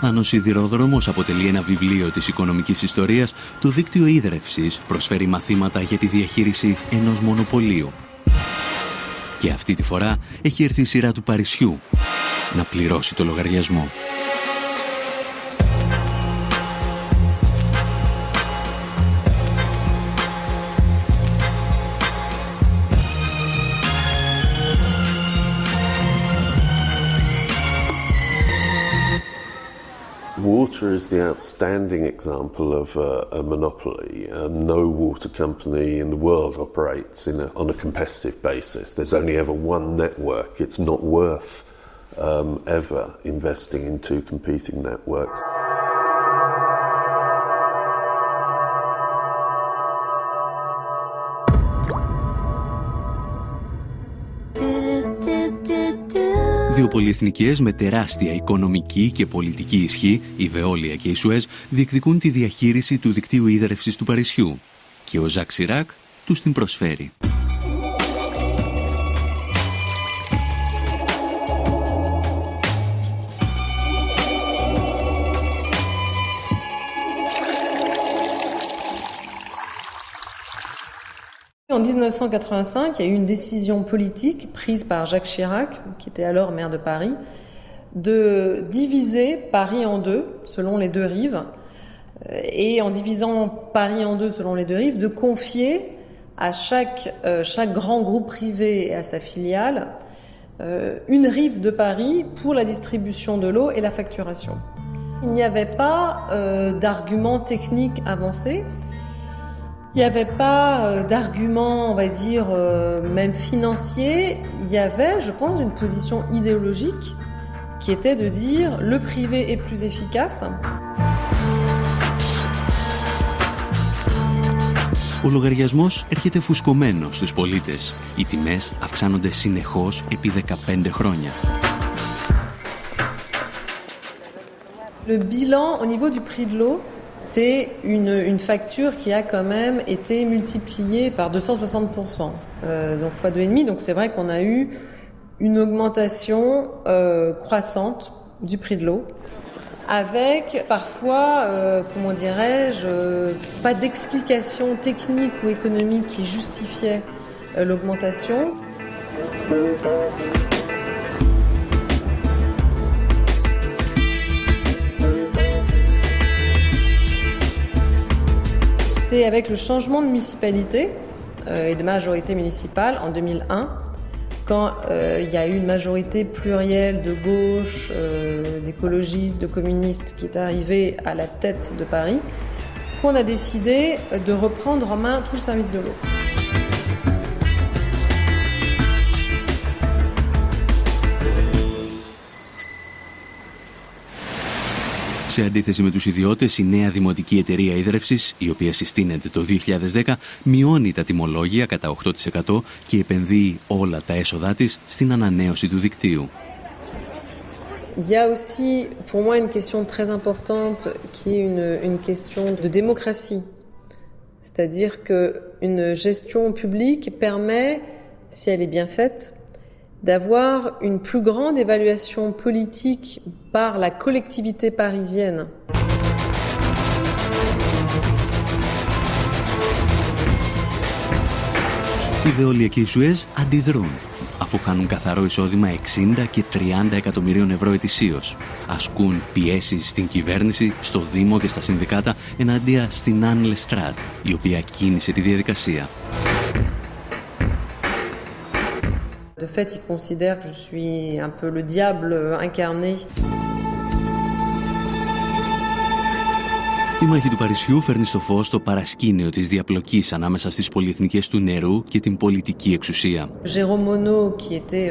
Speaker 1: Αν ο σιδηρόδρομος αποτελεί ένα βιβλίο της οικονομικής ιστορίας, το δίκτυο ίδρευσης προσφέρει μαθήματα για τη διαχείριση ενός μονοπωλίου. Και αυτή τη φορά έχει έρθει η σειρά του Παρισιού να πληρώσει το λογαριασμό.
Speaker 9: Water is the outstanding example of a monopoly. No water company in the world operates on a competitive basis. There's only ever one network. It's not worth ever investing in two competing networks.
Speaker 1: Δύο πολυεθνικές με τεράστια οικονομική και πολιτική ισχύ, η Βεόλια και η Σουέζ, διεκδικούν τη διαχείριση του δικτύου ίδρευσης του Παρισιού και ο Ζακ Σιράκ τους την προσφέρει.
Speaker 7: En 1985, il y a eu une décision politique prise par Jacques Chirac, qui était alors maire de Paris, de diviser Paris en deux, selon les deux rives, et en divisant Paris en deux selon les deux rives, de confier à chaque grand groupe privé et à sa filiale une rive de Paris pour la distribution de l'eau et la facturation. Il n'y avait pas d'arguments techniques avancés. Il n'y avait pas d'arguments, on va dire, même financiers. Il y avait, je pense, une position idéologique qui était de dire le privé est plus efficace.
Speaker 1: Ο λογαριασμός έρχεται φουσκωμένος στους πολίτες. Οι τιμές αυξάνονται συνεχώς επί 15 χρόνια.
Speaker 7: Le bilan au niveau du prix de l'eau, c'est une facture qui a quand même été multipliée par 260%, donc fois 2,5. Donc c'est vrai qu'on a eu une augmentation croissante du prix de l'eau, avec parfois, comment dirais-je, pas d'explication technique ou économique qui justifiait l'augmentation. C'est avec le changement de municipalité et de majorité municipale en 2001, quand il y a eu une majorité plurielle de gauche, d'écologistes, de communistes qui est arrivée à la tête de Paris, qu'on a décidé de reprendre en main tout le service de l'eau.
Speaker 1: Σε αντίθεση με τους ιδιώτες, η νέα δημοτική εταιρεία ίδρευσης, η οποία συστήνεται το 2010, μειώνει τα τιμολόγια κατά 8% και επενδύει όλα τα έσοδά της στην ανανέωση του δικτύου.
Speaker 7: Il y a aussi, pour moi, une question très importante qui est une question de démocratie. C'est-à-dire qu'une gestion publique permet, si elle est bien faite, d'avoir une plus grande évaluation politique par la collectivité parisienne.
Speaker 1: Οι Βεόλια και η Σουέζ αντιδρούν, αφού χάνουν καθαρό εισόδημα 60 και 30 εκατομμυρίων ευρώ ετησίως. Ασκούν πιέσεις στην κυβέρνηση, στο Δήμο και στα συνδικάτα εναντία στην Άν Λεστράτ, η οποία κίνησε τη διαδικασία.
Speaker 7: De fait, il considère que je suis un peu le diable incarné.
Speaker 1: Η μάχη του Παρισιού φέρνει στο φως το παρασκήνιο της διαπλοκής ανάμεσα στις πολυεθνικές του νερού και την πολιτική εξουσία.
Speaker 7: Jérôme Monod, qui était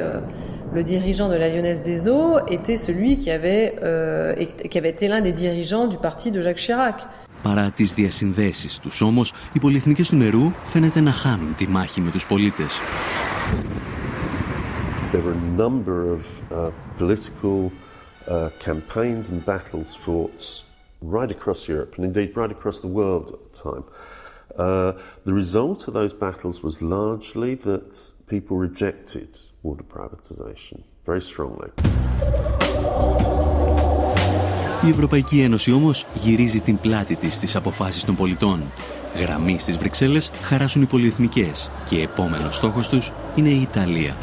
Speaker 7: le dirigeant de la Lyonnaise des Eaux, était celui qui avait été l'un des dirigeants du parti de Jacques Chirac.
Speaker 1: Παρά τις διασυνδέσεις τους όμως, οι πολυεθνικές του νερού φαίνεται να χάνουν τη μάχη με τους πολίτες.
Speaker 9: There were a number of political campaigns and battles fought right across Europe, and indeed right across the world at the time. The result of those battles was largely that people rejected water privatization very strongly.
Speaker 1: Η Ευρωπαϊκή Ένωση όμως γυρίζει την πλάτη της στις αποφάσεις των πολιτών. Γραμμή στις Βρυξέλλες χαράσουν οι πολυεθνικές και επόμενος στόχος τους είναι η Ιταλία.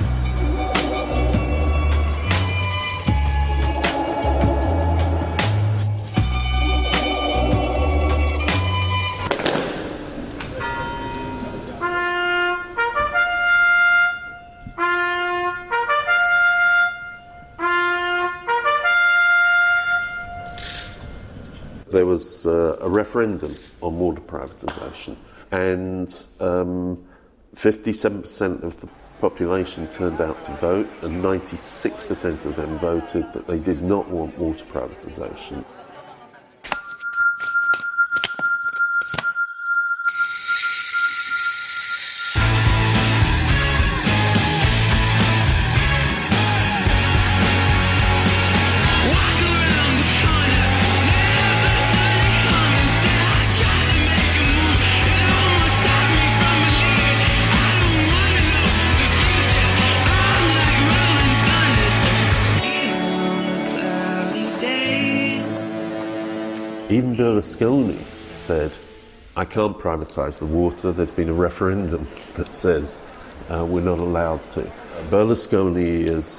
Speaker 9: There was a referendum on water privatisation, and 57% of the population turned out to vote, and 96% of them voted that they did not want water privatisation. Even Berlusconi said, I can't privatise the water. There's been a referendum that says we're not allowed to. Berlusconi has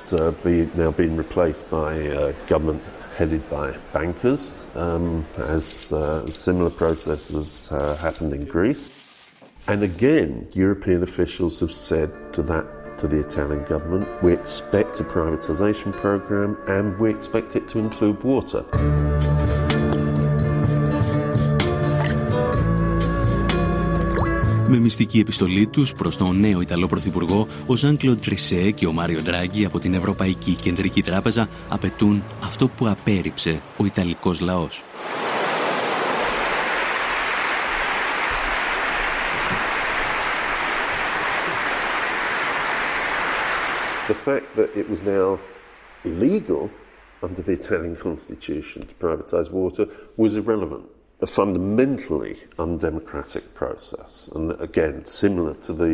Speaker 9: now been replaced by a government headed by bankers, as similar processes happened in Greece. And again, European officials have said to the Italian government, we expect a privatisation programme and we expect it to include water.
Speaker 1: Με μυστική επιστολή τους προς τον νέο Ιταλό Πρωθυπουργό, ο Ζαν-Κλοντ Τρισέ και ο Μάριο Ντράγκι από την Ευρωπαϊκή Κεντρική Τράπεζα απαιτούν αυτό που απέρριψε ο Ιταλικός λαός.
Speaker 9: The fact that it was now illegal under the Italian constitution to privatise water was irrelevant. A fundamentally undemocratic process, and again similar to the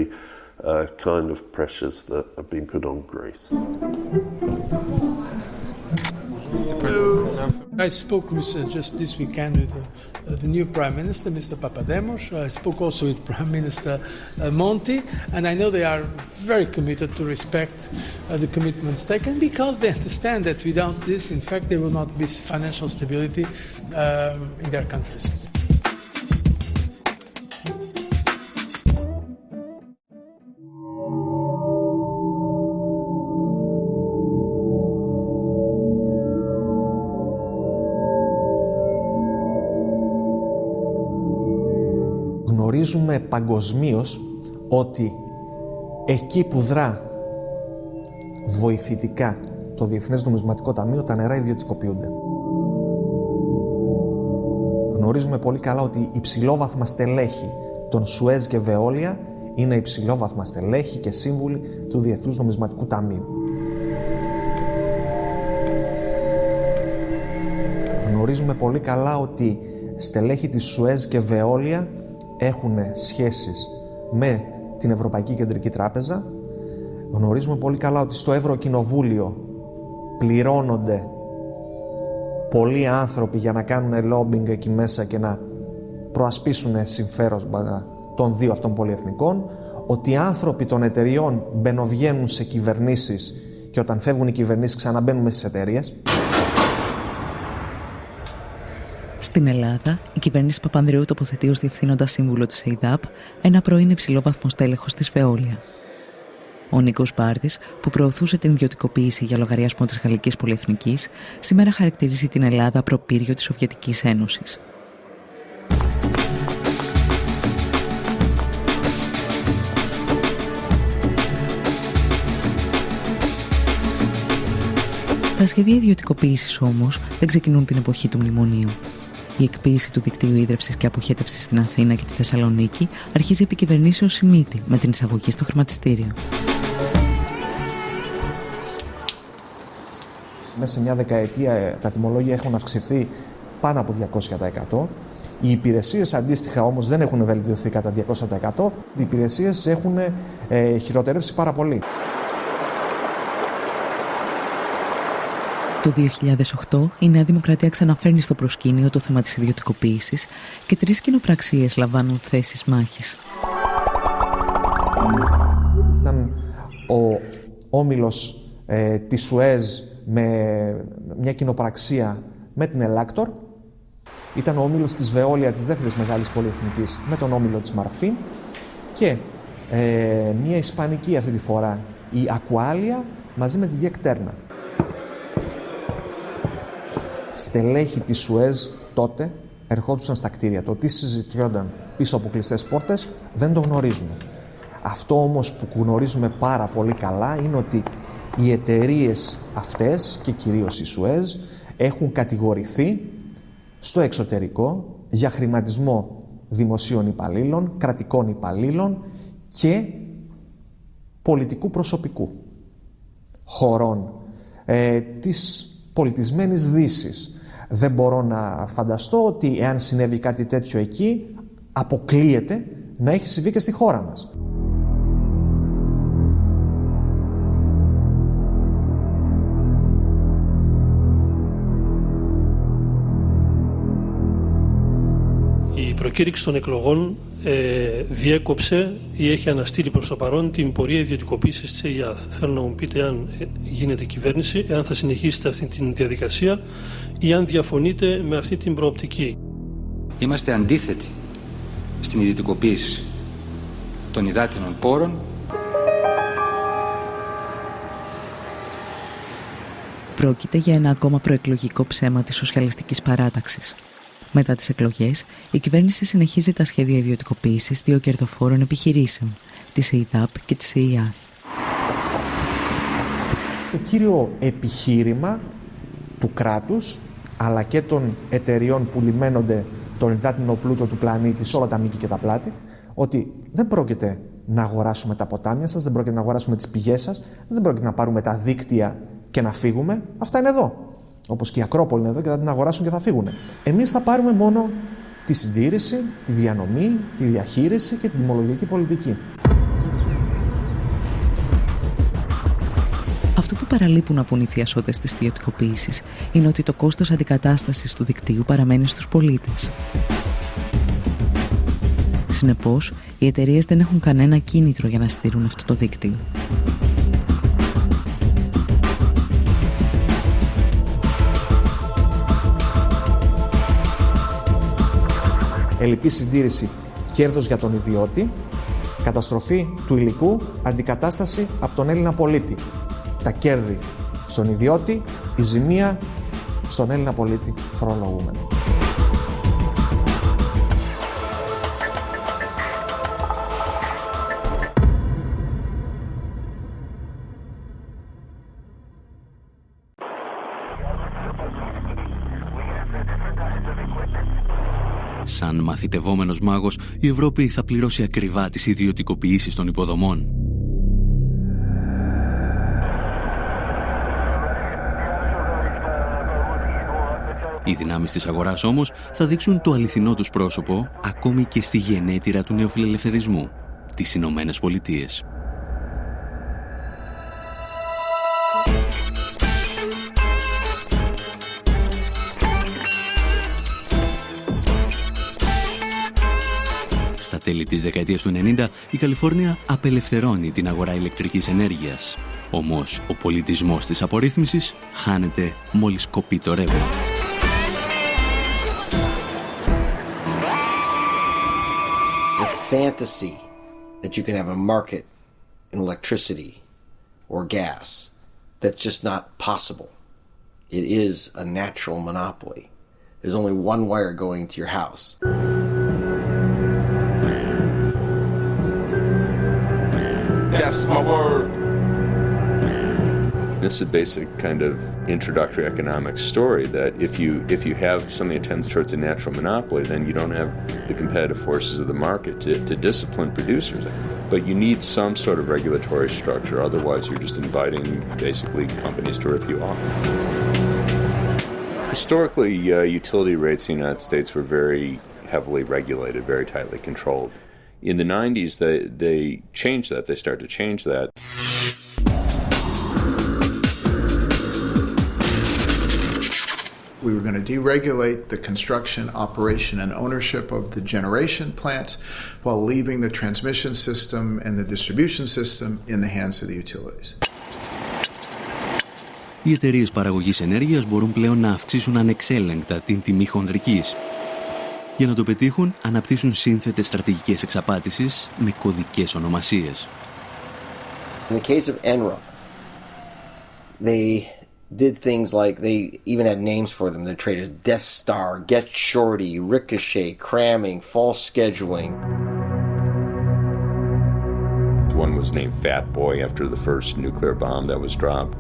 Speaker 9: kind of pressures that have been put on Greece.
Speaker 13: I spoke just this weekend with the new Prime Minister, Mr. Papademos. I spoke also with Prime Minister Monti, and I know they are very committed to respect the commitments taken, because they understand that without this, in fact, there will not be financial stability in their countries.
Speaker 14: Γνωρίζουμε παγκοσμίως ότι εκεί που δρά βοηθητικά το Διεθνές Νομισματικό Ταμείο, τα νερά ιδιωτικοποιούνται. Γνωρίζουμε πολύ καλά ότι υψηλόβαθμα στελέχη των Σουέζ και Βεόλια είναι υψηλόβαθμα στελέχη και σύμβουλοι του Διεθνούς Νομισματικού Ταμείου. Γνωρίζουμε πολύ καλά ότι στελέχη της Σουέζ και Βεόλια έχουν σχέσεις με την Ευρωπαϊκή Κεντρική Τράπεζα. Γνωρίζουμε πολύ καλά ότι στο Ευρωκοινοβούλιο πληρώνονται πολλοί άνθρωποι για να κάνουν lobbying εκεί μέσα και να προασπίσουν συμφέροντα των δύο αυτών πολυεθνικών. ότι οι άνθρωποι των εταιριών μπαινοβγαίνουν σε κυβερνήσεις και όταν φεύγουν οι κυβερνήσεις ξαναμπαίνουν στις εταιρείες.
Speaker 3: Στην Ελλάδα, η κυβέρνηση Παπανδρέου τοποθετεί ως διευθύνοντα σύμβουλο της ΕΙΔΑΠ ένα πρώην υψηλόβαθμο στέλεχος της Veolia. Ο Νίκος Μπάρδης, που προωθούσε την ιδιωτικοποίηση για λογαριασμό της Γαλλικής Πολυεθνικής, σήμερα χαρακτηρίζει την Ελλάδα προπύργιο της Σοβιετικής Ένωσης. Τα σχέδια ιδιωτικοποίησης όμως δεν ξεκινούν την εποχή του μνημονίου. Η εκποίηση του δικτύου ίδρευσης και αποχέτευσης στην Αθήνα και τη Θεσσαλονίκη αρχίζει επί κυβερνήσεως Σιμίτη με την εισαγωγή στο χρηματιστήριο.
Speaker 14: Μέσα σε μια δεκαετία τα τιμολόγια έχουν αυξηθεί πάνω από 200%. Οι υπηρεσίες αντίστοιχα όμως δεν έχουν βελτιωθεί κατά 200%. Οι υπηρεσίες έχουν χειροτερεύσει πάρα πολύ.
Speaker 3: Το 2008 η Νέα Δημοκρατία ξαναφέρνει στο προσκήνιο το θέμα της ιδιωτικοποίησης και 3 κοινοπραξίες λαμβάνουν θέσεις μάχης.
Speaker 14: Ήταν ο όμιλος της Σουέζ με μια κοινοπραξία με την Ελάκτορ. Ήταν ο όμιλος της Veolia, της δεύτερης μεγάλης πολυεθνικής, με τον όμιλο της Μαρφίν και μια ισπανική αυτή τη φορά, η Aqualia, μαζί με τη Γεκτέρνα. Στελέχη της Σουέζ τότε ερχόντουσαν στα κτίρια. Το τι συζητιόνταν πίσω από κλειστές πόρτες δεν το γνωρίζουμε. Αυτό όμως που γνωρίζουμε πάρα πολύ καλά είναι ότι οι εταιρείες αυτές και κυρίως η Σουέζ έχουν κατηγορηθεί στο εξωτερικό για χρηματισμό δημοσίων υπαλλήλων, κρατικών υπαλλήλων και πολιτικού προσωπικού χωρών της πολιτισμένης Δύσης. Δεν μπορώ να φανταστώ ότι εάν συνέβη κάτι τέτοιο εκεί, αποκλείεται να έχει συμβεί και στη χώρα μας.
Speaker 12: Η προκήρυξη των εκλογών διέκοψε ή έχει αναστείλει προς το παρόν την πορεία ιδιωτικοποίησης της ΕΙΑΘ. Θέλω να μου πείτε αν γίνεται κυβέρνηση, αν θα συνεχίσετε αυτή τη διαδικασία ή αν διαφωνείτε με αυτή την προοπτική.
Speaker 16: Είμαστε αντίθετοι στην ιδιωτικοποίηση των υδάτινων πόρων.
Speaker 3: Πρόκειται για ένα ακόμα προεκλογικό ψέμα της σοσιαλιστικής παράταξης. Μετά τις εκλογές, η κυβέρνηση συνεχίζει τα σχέδια ιδιωτικοποίησης 2 κερδοφόρων επιχειρήσεων, της ΕΙΔΑΠ και της ΕΙΑΘ.
Speaker 14: Το κύριο επιχείρημα του κράτους, αλλά και των εταιριών που λιμένονται τον υδάτινο πλούτο του πλανήτη σε όλα τα μήκη και τα πλάτη, ότι δεν πρόκειται να αγοράσουμε τα ποτάμια σας, δεν πρόκειται να αγοράσουμε τις πηγές σας, δεν πρόκειται να πάρουμε τα δίκτυα και να φύγουμε. Αυτά είναι εδώ. Όπως και η Ακρόπολη είναι εδώ και θα την αγοράσουν και θα φύγουν. Εμείς θα πάρουμε μόνο τη συντήρηση, τη διανομή, τη διαχείριση και την τιμολογική πολιτική.
Speaker 3: Αυτό που παραλείπουν από οι θειασότες της ιδιωτικοποίησης είναι ότι το κόστος αντικατάστασης του δικτύου παραμένει στους πολίτες. Συνεπώς, οι εταιρείες δεν έχουν κανένα κίνητρο για να στηρούν αυτό το δίκτυο.
Speaker 14: Ελλειπή συντήρηση, κέρδος για τον ιδιώτη, καταστροφή του υλικού, αντικατάσταση από τον Έλληνα πολίτη. Τα κέρδη στον ιδιώτη, η ζημία στον Έλληνα πολίτη φορολογούμενο.
Speaker 1: Σαν μαθητευόμενος μάγος, η Ευρώπη θα πληρώσει ακριβά τις ιδιωτικοποιήσεις των υποδομών. Οι δυνάμεις της αγοράς όμως θα δείξουν το αληθινό τους πρόσωπο ακόμη και στη γενέτειρα του νεοφιλελευθερισμού, τις Ηνωμένες Πολιτείες. Στα τέλη της δεκαετίας του 90, η Καλιφόρνια απελευθερώνει την αγορά ηλεκτρικής ενέργειας. Όμως ο πολιτισμός της απορρίθμισης χάνεται μόλις κοπεί το ρεύμα.
Speaker 17: The fantasy that you can have a market in electricity or gas, that's just not possible. It is a natural monopoly. There's only one wire going to your house.
Speaker 24: That's my word.
Speaker 18: It's a basic kind of introductory economic story that if you have something that tends towards a natural monopoly, then you don't have the competitive forces of the market to discipline producers. But you need some sort of regulatory structure, otherwise you're just inviting basically companies to rip you off. Historically, utility rates in the United States were very heavily regulated, very tightly controlled. In the 90s, they changed that. They started to change that.
Speaker 19: We were going to deregulate the construction, operation, and ownership of the generation plants while leaving the transmission system and the distribution system in the hands of the utilities.
Speaker 1: Οι εταιρείες παραγωγής ενέργειας μπορούν πλέον να αυξήσουν ανεξέλεγκτα την τιμή χονδρικής. Για να το πετύχουν, αναπτύσσουν σύνθετες στρατηγικές εξαπάτησης με κωδικές ονομασίες.
Speaker 17: In the case of Enron, they did things like they even had names for them. They're traded as Death Star, Get Shorty, Ricochet, Cramming, False Scheduling.
Speaker 18: One was named Fat Boy after the first nuclear bomb that was dropped.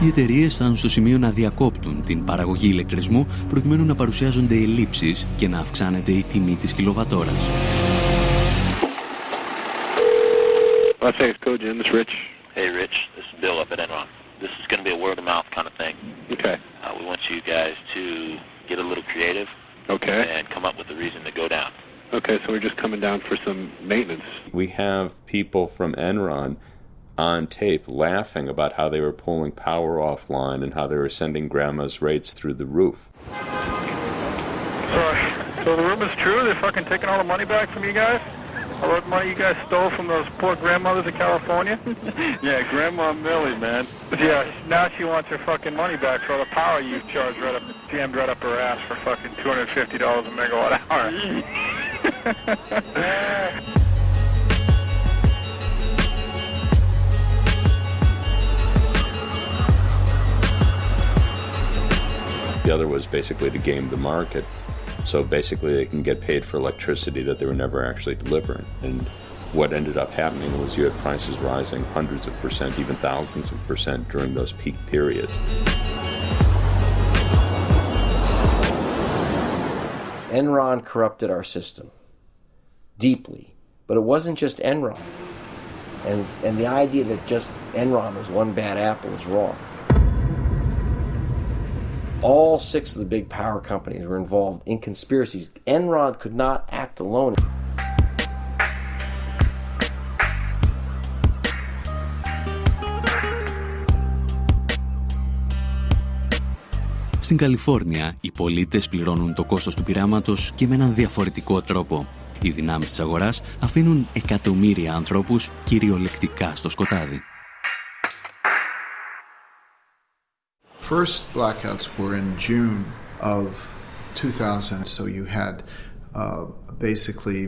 Speaker 1: Οι εταιρείες φτάνουν στο σημείο να διακόπτουν την παραγωγή ηλεκτρισμού προκειμένου να παρουσιάζονται ελλείψεις και να αυξάνεται η τιμή της κιλοβατόρας.
Speaker 20: Las Vegas Cogen, this is Rich.
Speaker 25: Hey, Rich. This is Bill up at Enron. This is going to be a word-of-mouth kind of thing.
Speaker 20: Okay.
Speaker 25: We want you guys to get a little creative.
Speaker 20: Okay.
Speaker 25: And come up with a reason to go down.
Speaker 20: Okay, so we're just coming down for some maintenance.
Speaker 18: We have people from Enron on tape laughing about how they were pulling power offline and how they were sending grandma's rates through the roof.
Speaker 20: So the rumor's true? They're fucking taking all the money back from you guys? All that money you guys stole from those poor grandmothers in California? Yeah, Grandma Millie, man. Yeah, now she wants her fucking money back for all the power you charged jammed right up her ass for fucking $250 a megawatt hour.
Speaker 18: The other was basically to game the market. So basically they can get paid for electricity that they were never actually delivering. And what ended up happening was you had prices rising hundreds of percent, even thousands of percent during those peak periods.
Speaker 17: Enron corrupted our system deeply, but it wasn't just Enron. And the idea that just Enron was one bad apple is wrong. All 6 of the big power companies were involved in conspiracies. Enron could not act alone.
Speaker 1: Στην Καλιφόρνια, οι πολίτες πληρώνουν το κόστος του πειράματος και με έναν διαφορετικό τρόπο. Οι δυνάμεις της αγοράς αφήνουν εκατομμύρια ανθρώπους κυριολεκτικά στο σκοτάδι.
Speaker 19: First blackouts were in June of 2000, so you had basically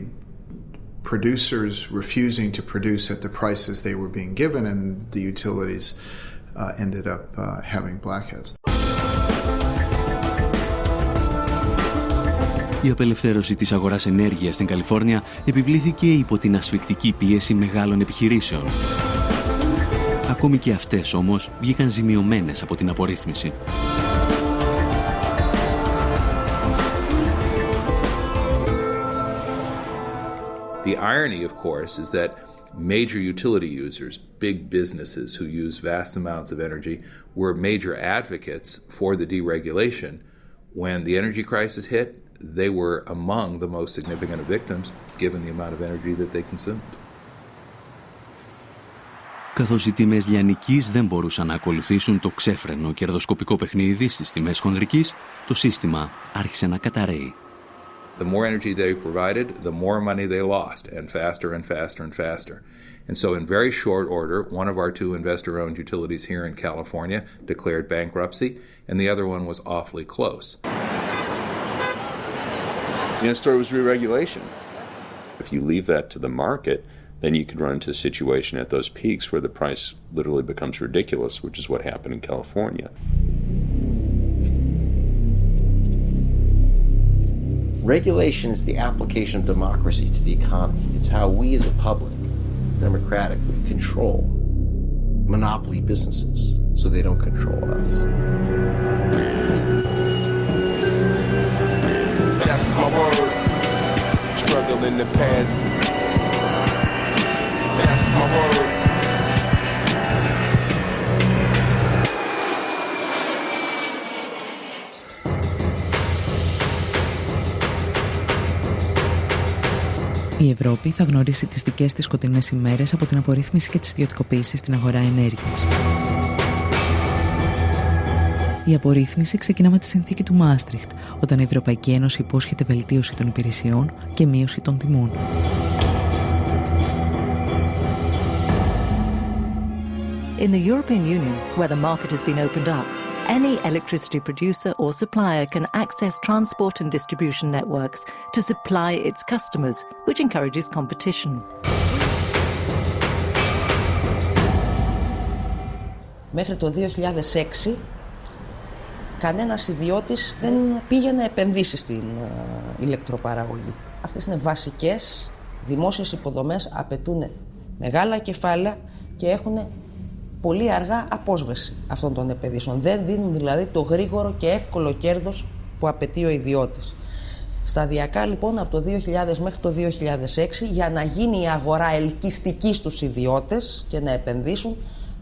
Speaker 19: producers refusing to produce at the prices they were being given, and the utilities ended up having blackouts.
Speaker 1: Η απελευθέρωση της αγοράς ενέργειας στην Καλιφόρνια επιβλήθηκε υπό την ασφικτική πίεση μεγάλων επιχειρήσεων. Ακόμη και αυτές όμως βγήκαν ζημιωμένες από την απορρίθμιση.
Speaker 26: The irony, of course, is that major utility users, big businesses who use vast amounts of energy, were major advocates for the deregulation. When the energy crisis hit, they were among the most significant victims, given the amount of energy that they consumed.
Speaker 1: Καθώς οι τιμές λιανικής δεν μπορούσαν να ακολουθήσουν το ξέφρενο κερδοσκοπικό παιχνίδι στις τιμές χονδρικής, το σύστημα άρχισε να καταρρέει.
Speaker 26: The more energy they provided, the more money they lost, and faster and faster and faster. And so in very short order, one of our two investor-owned utilities here in California declared bankruptcy, and the other one was awfully close.
Speaker 18: The end story was re-regulation. If you leave that to the market, then you can run into a situation at those peaks where the price literally becomes ridiculous, which is what happened in California.
Speaker 17: Regulation is the application of democracy to the economy. It's how we as a public democratically control monopoly businesses so they don't control us.
Speaker 24: That's my word. Struggle in the past. That's my word.
Speaker 3: Η Ευρώπη θα γνωρίσει τις δικές της σκοτεινές ημέρες από την απορρίθμιση και τις ιδιωτικοποίησεις στην αγορά ενέργειας. Η απορρίθμιση ξεκινά με τη συνθήκη του Μάστριχτ, όταν η Ευρωπαϊκή Ένωση υπόσχεται βελτίωση των υπηρεσιών και μείωση των τιμών.
Speaker 8: In the European Union, where the market has been opened up, any electricity producer or supplier can access transport and distribution networks to supply its customers, which encourages competition.
Speaker 11: Μέχρι το 2006, κανένας ιδιώτης δεν πήγε να επενδύσει στην ηλεκτροπαραγωγή. Αυτές είναι βασικές δημόσιες υποδομές, απαιτούν μεγάλα κεφάλαια και έχουν πολύ αργά απόσβεση αυτών των επενδύσεων. Δεν δίνουν δηλαδή το γρήγορο και εύκολο κέρδος που απαιτεί ο ιδιώτης. Σταδιακά λοιπόν από το 2000 μέχρι το 2006, για να γίνει η αγορά ελκυστική στους ιδιώτες και να επενδύσουν,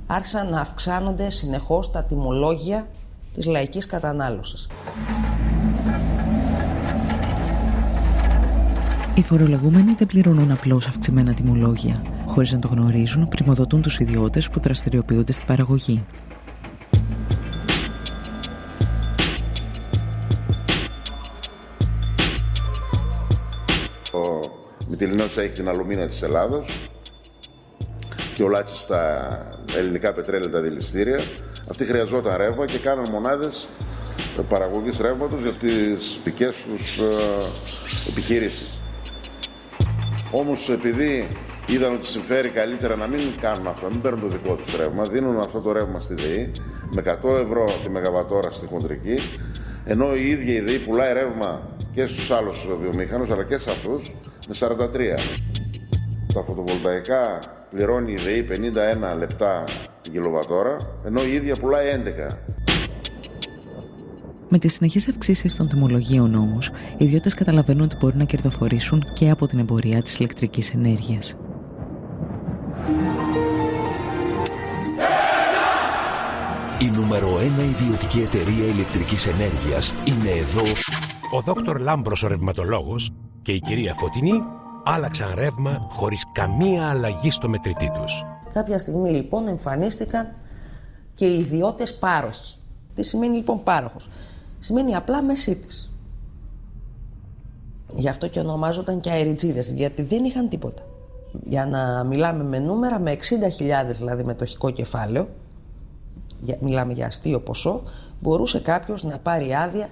Speaker 11: άρχισαν να αυξάνονται συνεχώς τα τιμολόγια της λαϊκής κατανάλωσης.
Speaker 3: Οι φορολογούμενοι δεν πληρώνουν απλώς αυξημένα τιμολόγια. Χωρίς να το γνωρίζουν, πριμοδοτούν τους ιδιώτες που δραστηριοποιούνται στην παραγωγή.
Speaker 15: Ο Μυτιληνός έχει την αλουμίνα της Ελλάδος και ο Λάτσης στα ελληνικά πετρέλαια, τα δηληστήρια. Αυτοί χρειαζόταν ρεύμα και κάναν μονάδες παραγωγής ρεύματος για τις δικές τους επιχειρήσεις. Όμως επειδή είδαν ότι συμφέρει καλύτερα να μην κάνουν αυτό, να μην παίρνουν το δικό τους ρεύμα, δίνουν αυτό το ρεύμα στη ΔΕΗ με 100 ευρώ τη μεγαβατόρα στη χοντρική, ενώ η ίδια η ΔΕΗ πουλάει ρεύμα και στους άλλους βιομήχανους αλλά και σε αυτούς με 43. Τα φωτοβολταϊκά πληρώνει η ΔΕΗ 51 λεπτά την κιλοβατόρα, ενώ η ίδια πουλάει 11.
Speaker 3: Με τις συνεχείς αυξήσεις των τιμολογίων όμως, οι ιδιώτες καταλαβαίνουν ότι μπορούν να κερδοφορήσουν και από την εμπορία της ηλεκτρικής ενέργειας.
Speaker 21: Η νούμερο 1 ιδιωτική εταιρεία ηλεκτρικής ενέργειας είναι εδώ.
Speaker 22: Ο Δόκτωρ Λάμπρος ο ρευματολόγος και η κυρία Φωτεινή άλλαξαν ρεύμα χωρίς καμία αλλαγή στο μετρητή τους.
Speaker 11: Κάποια στιγμή λοιπόν εμφανίστηκαν και οι ιδιώτες πάροχοι. Τι σημαίνει λοιπόν πάροχος? Σημαίνει απλά μεσίτης. Γι' αυτό και ονομάζονταν και αεριτζίδες, γιατί δεν είχαν τίποτα. Για να μιλάμε με νούμερα, με 60.000 δηλαδή μετοχικό κεφάλαιο, μιλάμε για αστείο ποσό, μπορούσε κάποιος να πάρει άδεια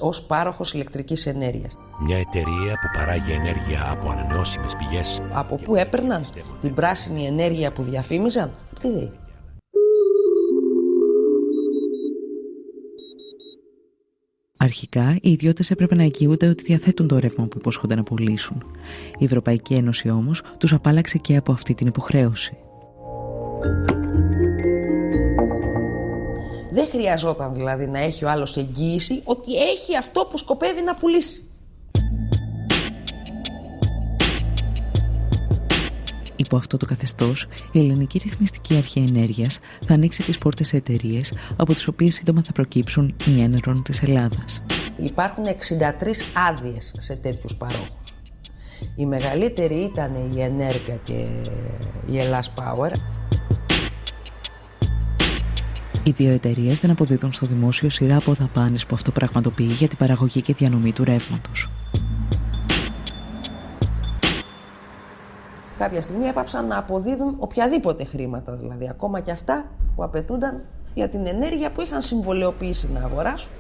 Speaker 11: ως πάροχος ηλεκτρικής ενέργειας.
Speaker 22: Μια εταιρεία που παράγει ενέργεια από ανανεώσιμες πηγές.
Speaker 11: Από πού έπαιρναν την πράσινη ενέργεια που διαφήμιζαν? Από τη ΔΕΗ.
Speaker 3: Αρχικά, οι ιδιώτες έπρεπε να εγγυούνται ότι διαθέτουν το ρεύμα που υπόσχονται να πουλήσουν. Η Ευρωπαϊκή Ένωση όμως τους απάλλαξε και από αυτή την υποχρέωση.
Speaker 11: Δεν χρειαζόταν δηλαδή να έχει ο άλλος εγγύηση ότι έχει αυτό που σκοπεύει να πουλήσει.
Speaker 3: Υπό αυτό το καθεστώς, η Ελληνική Ρυθμιστική Αρχή Ενέργειας θα ανοίξει τις πόρτες σε εταιρείες από τις οποίες σύντομα θα προκύψουν οι Enron της Ελλάδας.
Speaker 11: Υπάρχουν 63 άδειες σε τέτοιους παρόχους. Η μεγαλύτερη ήταν η Ενέργεια και η Ελλάς Power.
Speaker 3: Οι δύο εταιρείες δεν αποδίδουν στο δημόσιο σειρά από δαπάνες που αυτό πραγματοποιεί για την παραγωγή και διανομή του ρεύματος.
Speaker 11: κάποια στιγμή έπαψαν να αποδίδουν οποιαδήποτε χρήματα, δηλαδή ακόμα και αυτά που απαιτούνταν για την ενέργεια που είχαν συμβολαιοποιήσει να αγοράσουν.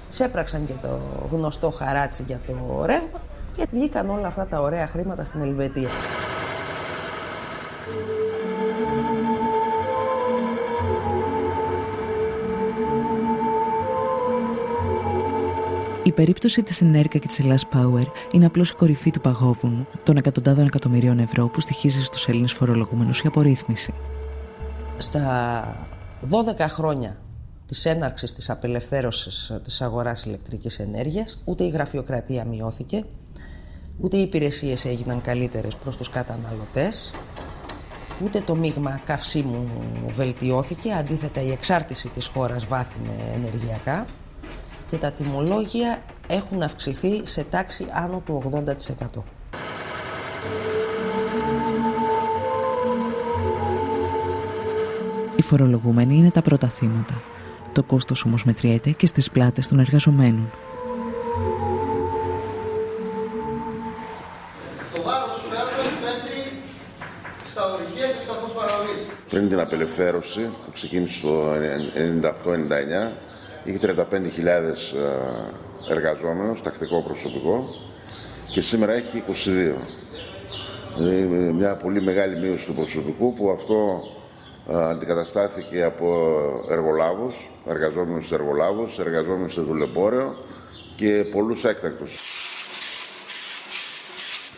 Speaker 11: Σέπραξαν και το γνωστό χαράτσι για το ρεύμα και βγήκαν όλα αυτά τα ωραία χρήματα στην Ελβετία.
Speaker 3: Η περίπτωση της Ενέρκα και της Ελλάς Power είναι απλώς η κορυφή του παγόβουνου των εκατοντάδων εκατομμυρίων ευρώ που στοιχίζει στους Έλληνες φορολογούμενους η απορρίθμιση.
Speaker 11: Στα 12 χρόνια της έναρξης της απελευθέρωσης της αγοράς ηλεκτρικής ενέργειας, ούτε η γραφειοκρατία μειώθηκε, ούτε οι υπηρεσίες έγιναν καλύτερες προς τους καταναλωτές, ούτε το μείγμα καυσίμου βελτιώθηκε, αντίθετα η εξάρτηση της χώρας βάθινε ενεργειακά και τα τιμολόγια έχουν αυξηθεί σε τάξη άνω του 80%.
Speaker 3: Οι φορολογούμενοι είναι τα πρώτα θύματα. Το κόστος όμως μετριέται και στις πλάτες των εργαζομένων.
Speaker 2: Το βάρος του κράτους πέφτει στα ορυχεία και στους σταθμούς παραγωγής.
Speaker 15: Πριν την απελευθέρωση, που ξεκίνησε το 98-99, είχε 35.000 εργαζόμενους, τακτικό προσωπικό, και σήμερα έχει 22. Δηλαδή μια πολύ μεγάλη μείωση του προσωπικού, που αυτό αντικαταστάθηκε από εργολάβους, εργαζόμενους εργολάβους, εργαζόμενους σε δουλεμπόριο και πολλούς έκτακτους.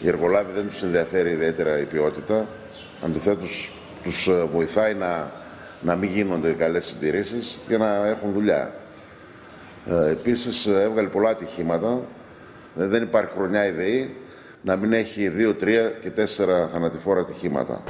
Speaker 15: Οι εργολάβοι δεν τους ενδιαφέρει ιδιαίτερα η ποιότητα, αντιθέτως τους βοηθάει να μην γίνονται καλές συντηρήσεις για να έχουν δουλειά. Επίσης έβγαλε πολλά ατυχήματα, δεν υπάρχει χρονιά η ΔΕΗ να μην έχει 2, 3 και 4 θανατηφόρα ατυχήματα.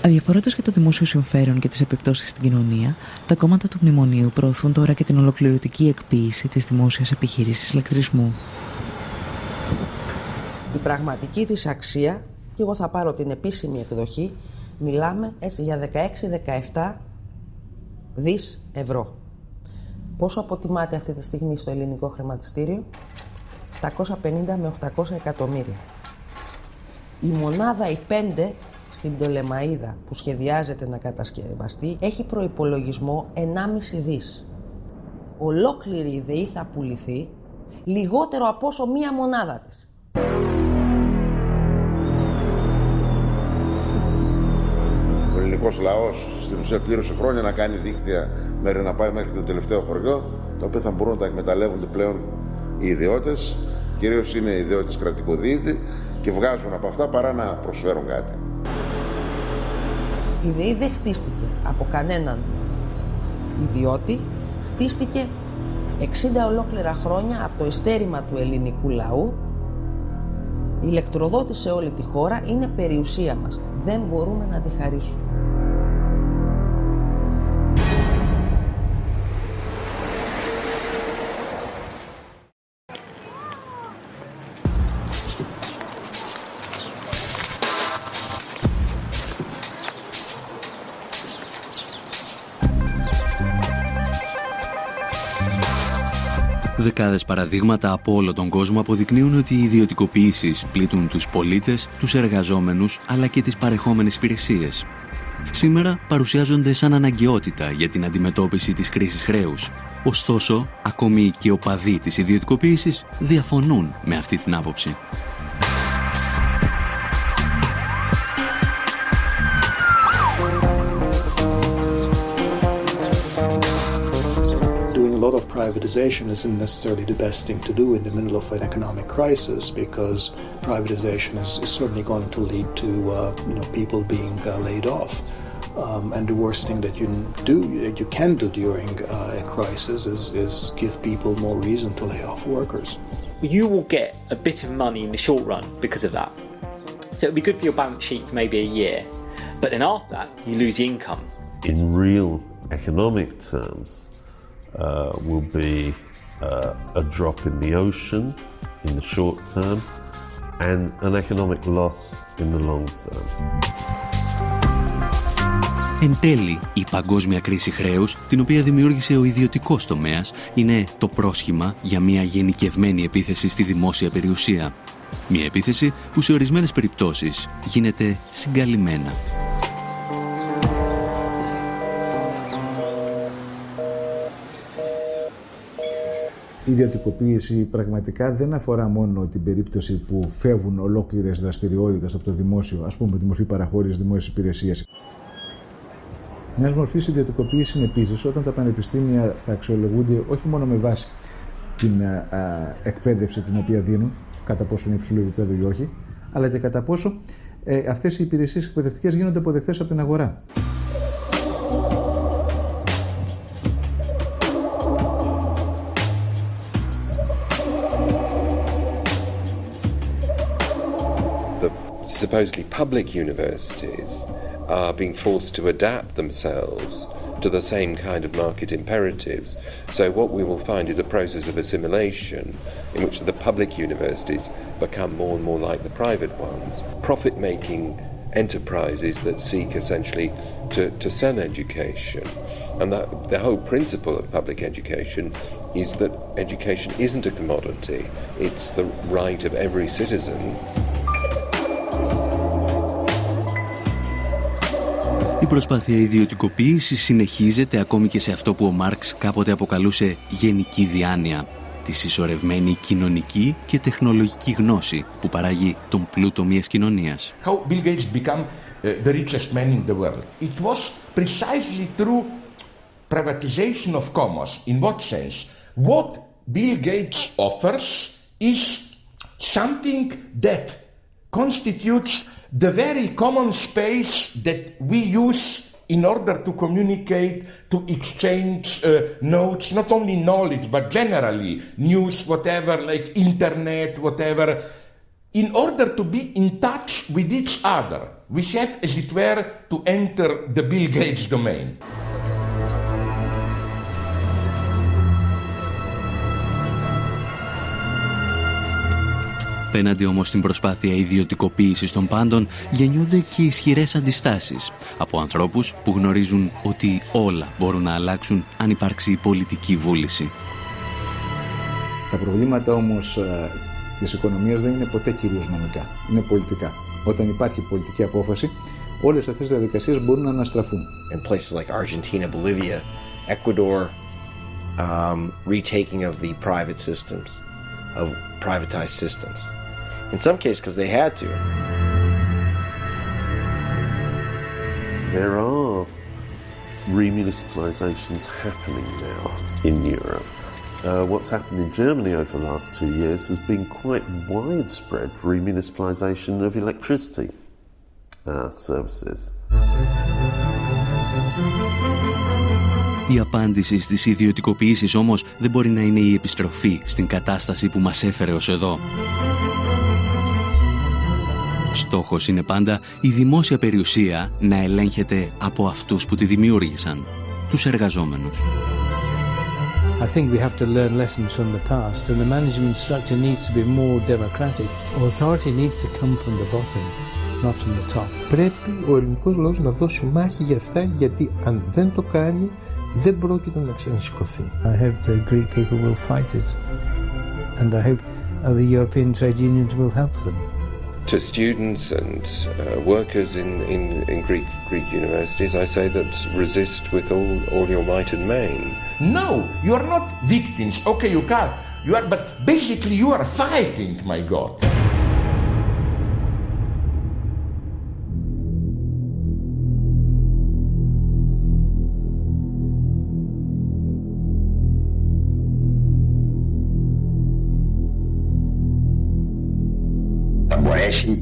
Speaker 3: Αδιαφορώντας για το δημόσιο συμφέρον και τις επιπτώσεις στην κοινωνία, τα κόμματα του Μνημονίου προωθούν τώρα και την ολοκληρωτική εκποίηση της δημόσιας επιχείρησης ηλεκτρισμού.
Speaker 11: Η πραγματική της αξία, και εγώ θα πάρω την επίσημη εκδοχή, μιλάμε έτσι για 16-17 δις ευρώ. Πόσο αποτιμάται αυτή τη στιγμή στο ελληνικό χρηματιστήριο? 750 με 800 εκατομμύρια. Η μονάδα, η 5, στην Πτολεμαΐδα που σχεδιάζεται να κατασκευαστεί, έχει προϋπολογισμό 1,5 δις. Ολόκληρη η ΔΕΗ θα πουληθεί λιγότερο από όσο μία μονάδα της.
Speaker 15: Ο ελληνικός λαός στην ουσία πλήρωσε χρόνια να κάνει δίκτυα μέχρι να πάει μέχρι το τελευταίο χωριό, τα οποία θα μπορούν να τα εκμεταλλεύονται πλέον οι ιδιώτες, κυρίως είναι οι ιδιώτες κρατικοδίαιτε, και βγάζουν από αυτά παρά να προσφέρουν κάτι.
Speaker 11: Η ΔΕΗ δεν χτίστηκε από κανέναν ιδιώτη, χτίστηκε 60 ολόκληρα χρόνια από το ειστέρημα του ελληνικού λαού. Η ηλεκτροδότηση σε όλη τη χώρα είναι περιουσία μας. Δεν μπορούμε να τη χαρίσουμε.
Speaker 1: Δεκάδες παραδείγματα από όλο τον κόσμο αποδεικνύουν ότι οι ιδιωτικοποιήσεις πλήττουν τους πολίτες, τους εργαζόμενους αλλά και τις παρεχόμενες υπηρεσίες. Σήμερα παρουσιάζονται σαν αναγκαιότητα για την αντιμετώπιση της κρίσης χρέους. Ωστόσο, ακόμη και οι οπαδοί της ιδιωτικοποίησης διαφωνούν με αυτή την άποψη.
Speaker 4: A lot of privatization isn't necessarily the best thing to do in the middle of an economic crisis, because privatization is certainly going to lead to people being laid off. And the worst thing that you can do during a crisis is give people more reason to lay off workers.
Speaker 5: You will get a bit of money in the short run because of that. So it'll be good for your balance sheet for maybe a year, but then after that you lose the income.
Speaker 9: In real economic terms, will be a drop in the ocean in the short term and an economic loss in the long term.
Speaker 1: Εν τέλει, η παγκόσμια κρίση χρέους, την οποία δημιούργησε ο ιδιωτικός τομέας, είναι το πρόσχημα για μια γενικευμένη επίθεση στη δημόσια περιουσία. Μια επίθεση που σε ορισμένες περιπτώσεις γίνεται συγκαλυμμένα.
Speaker 6: Η ιδιωτικοποίηση πραγματικά δεν αφορά μόνο την περίπτωση που φεύγουν ολόκληρες δραστηριότητες από το δημόσιο, ας πούμε με τη μορφή παραχώρησης δημόσιας υπηρεσίας. Μια μορφή ιδιωτικοποίηση είναι επίσης όταν τα πανεπιστήμια θα αξιολογούνται όχι μόνο με βάση την εκπαίδευση την οποία δίνουν, κατά πόσο είναι υψηλό επίπεδο ή όχι, αλλά και κατά πόσο αυτές οι υπηρεσίες εκπαιδευτικές γίνονται αποδεκτές από την αγορά.
Speaker 7: Supposedly public universities are being forced to adapt themselves to the same kind of market imperatives. So what we will find is a process of assimilation in which the public universities become more and more like the private ones, profit-making enterprises that seek essentially to sell education. And that the whole principle of public education is that education isn't a commodity, it's the right of every citizen.
Speaker 1: Η προσπάθεια ιδιωτικοποίησης συνεχίζεται ακόμη και σε αυτό που ο Μάρξ κάποτε αποκαλούσε γενική διάνοια, τη συσσωρευμένη κοινωνική και τεχνολογική γνώση που παράγει τον πλούτο μιας κοινωνίας.
Speaker 10: How Bill Gates became the richest man in the world. It was precisely through privatization of commons. In what sense? What Bill Gates offers is something that constitutes the very common space that we use in order to communicate, to exchange notes, not only knowledge, but generally news, whatever, like internet, whatever. In order to be in touch with each other, we have, as it were, to enter the Bill Gates domain.
Speaker 1: Απέναντι όμως στην προσπάθεια ιδιωτικοποίησης των πάντων γεννιούνται και ισχυρές αντιστάσεις από ανθρώπους που γνωρίζουν ότι όλα μπορούν να αλλάξουν αν υπάρξει πολιτική βούληση.
Speaker 6: Τα προβλήματα όμως της οικονομίας δεν είναι ποτέ κυρίως νομικά, είναι πολιτικά. Όταν υπάρχει πολιτική απόφαση, όλες αυτές οι διαδικασίες μπορούν να αναστραφούν.
Speaker 17: In places like Argentina, Bolivia, Ecuador, retaking of the private systems, of privatized systems. In some cases, because they had to.
Speaker 9: There are remunicipalizations happening now in Europe. What's happened in Germany over the last 2 years has been quite widespread remunicipalization of electricity services.
Speaker 1: Η απάντηση στις ιδιωτικοποιήσεις όμως δεν μπορεί να είναι η επιστροφή στην κατάσταση που μας έφερε ως εδώ. Στόχος είναι πάντα η δημόσια περιουσία να ελέγχεται από αυτούς που τη δημιούργησαν, τους εργαζόμενους.
Speaker 12: I think we have to learn lessons from the past, and the management structure needs to be more democratic. Authority needs to come from the bottom, not from the top.
Speaker 13: Πρέπει ο ελληνικός λαός να δώσει μάχη για αυτά, γιατί αν δεν το κάνει, δεν πρόκειται να ξανασηκωθεί.
Speaker 12: I hope the Greek people will fight it, and I hope other European trade unions will help them.
Speaker 7: To students and workers in Greek universities, I say that resist with all your might and main.
Speaker 10: No, you are not victims. Okay, you are, but basically you are fighting, my God.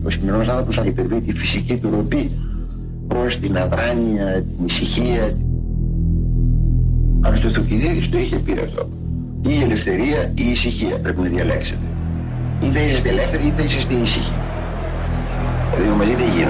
Speaker 23: Ο σημερινός άνθρωπος να υπερβεί τη φυσική του ροπή προς την αδράνεια, την ησυχία. Αν στο Θουκυδίδης το είχε πει αυτό. Ή η ελευθερία ή η ησυχία πρέπει να διαλέξετε. Είτε είσαστε ελεύθεροι είτε είσαστε ήσυχοι. Δηλαδή μαζί δεν γίνεται.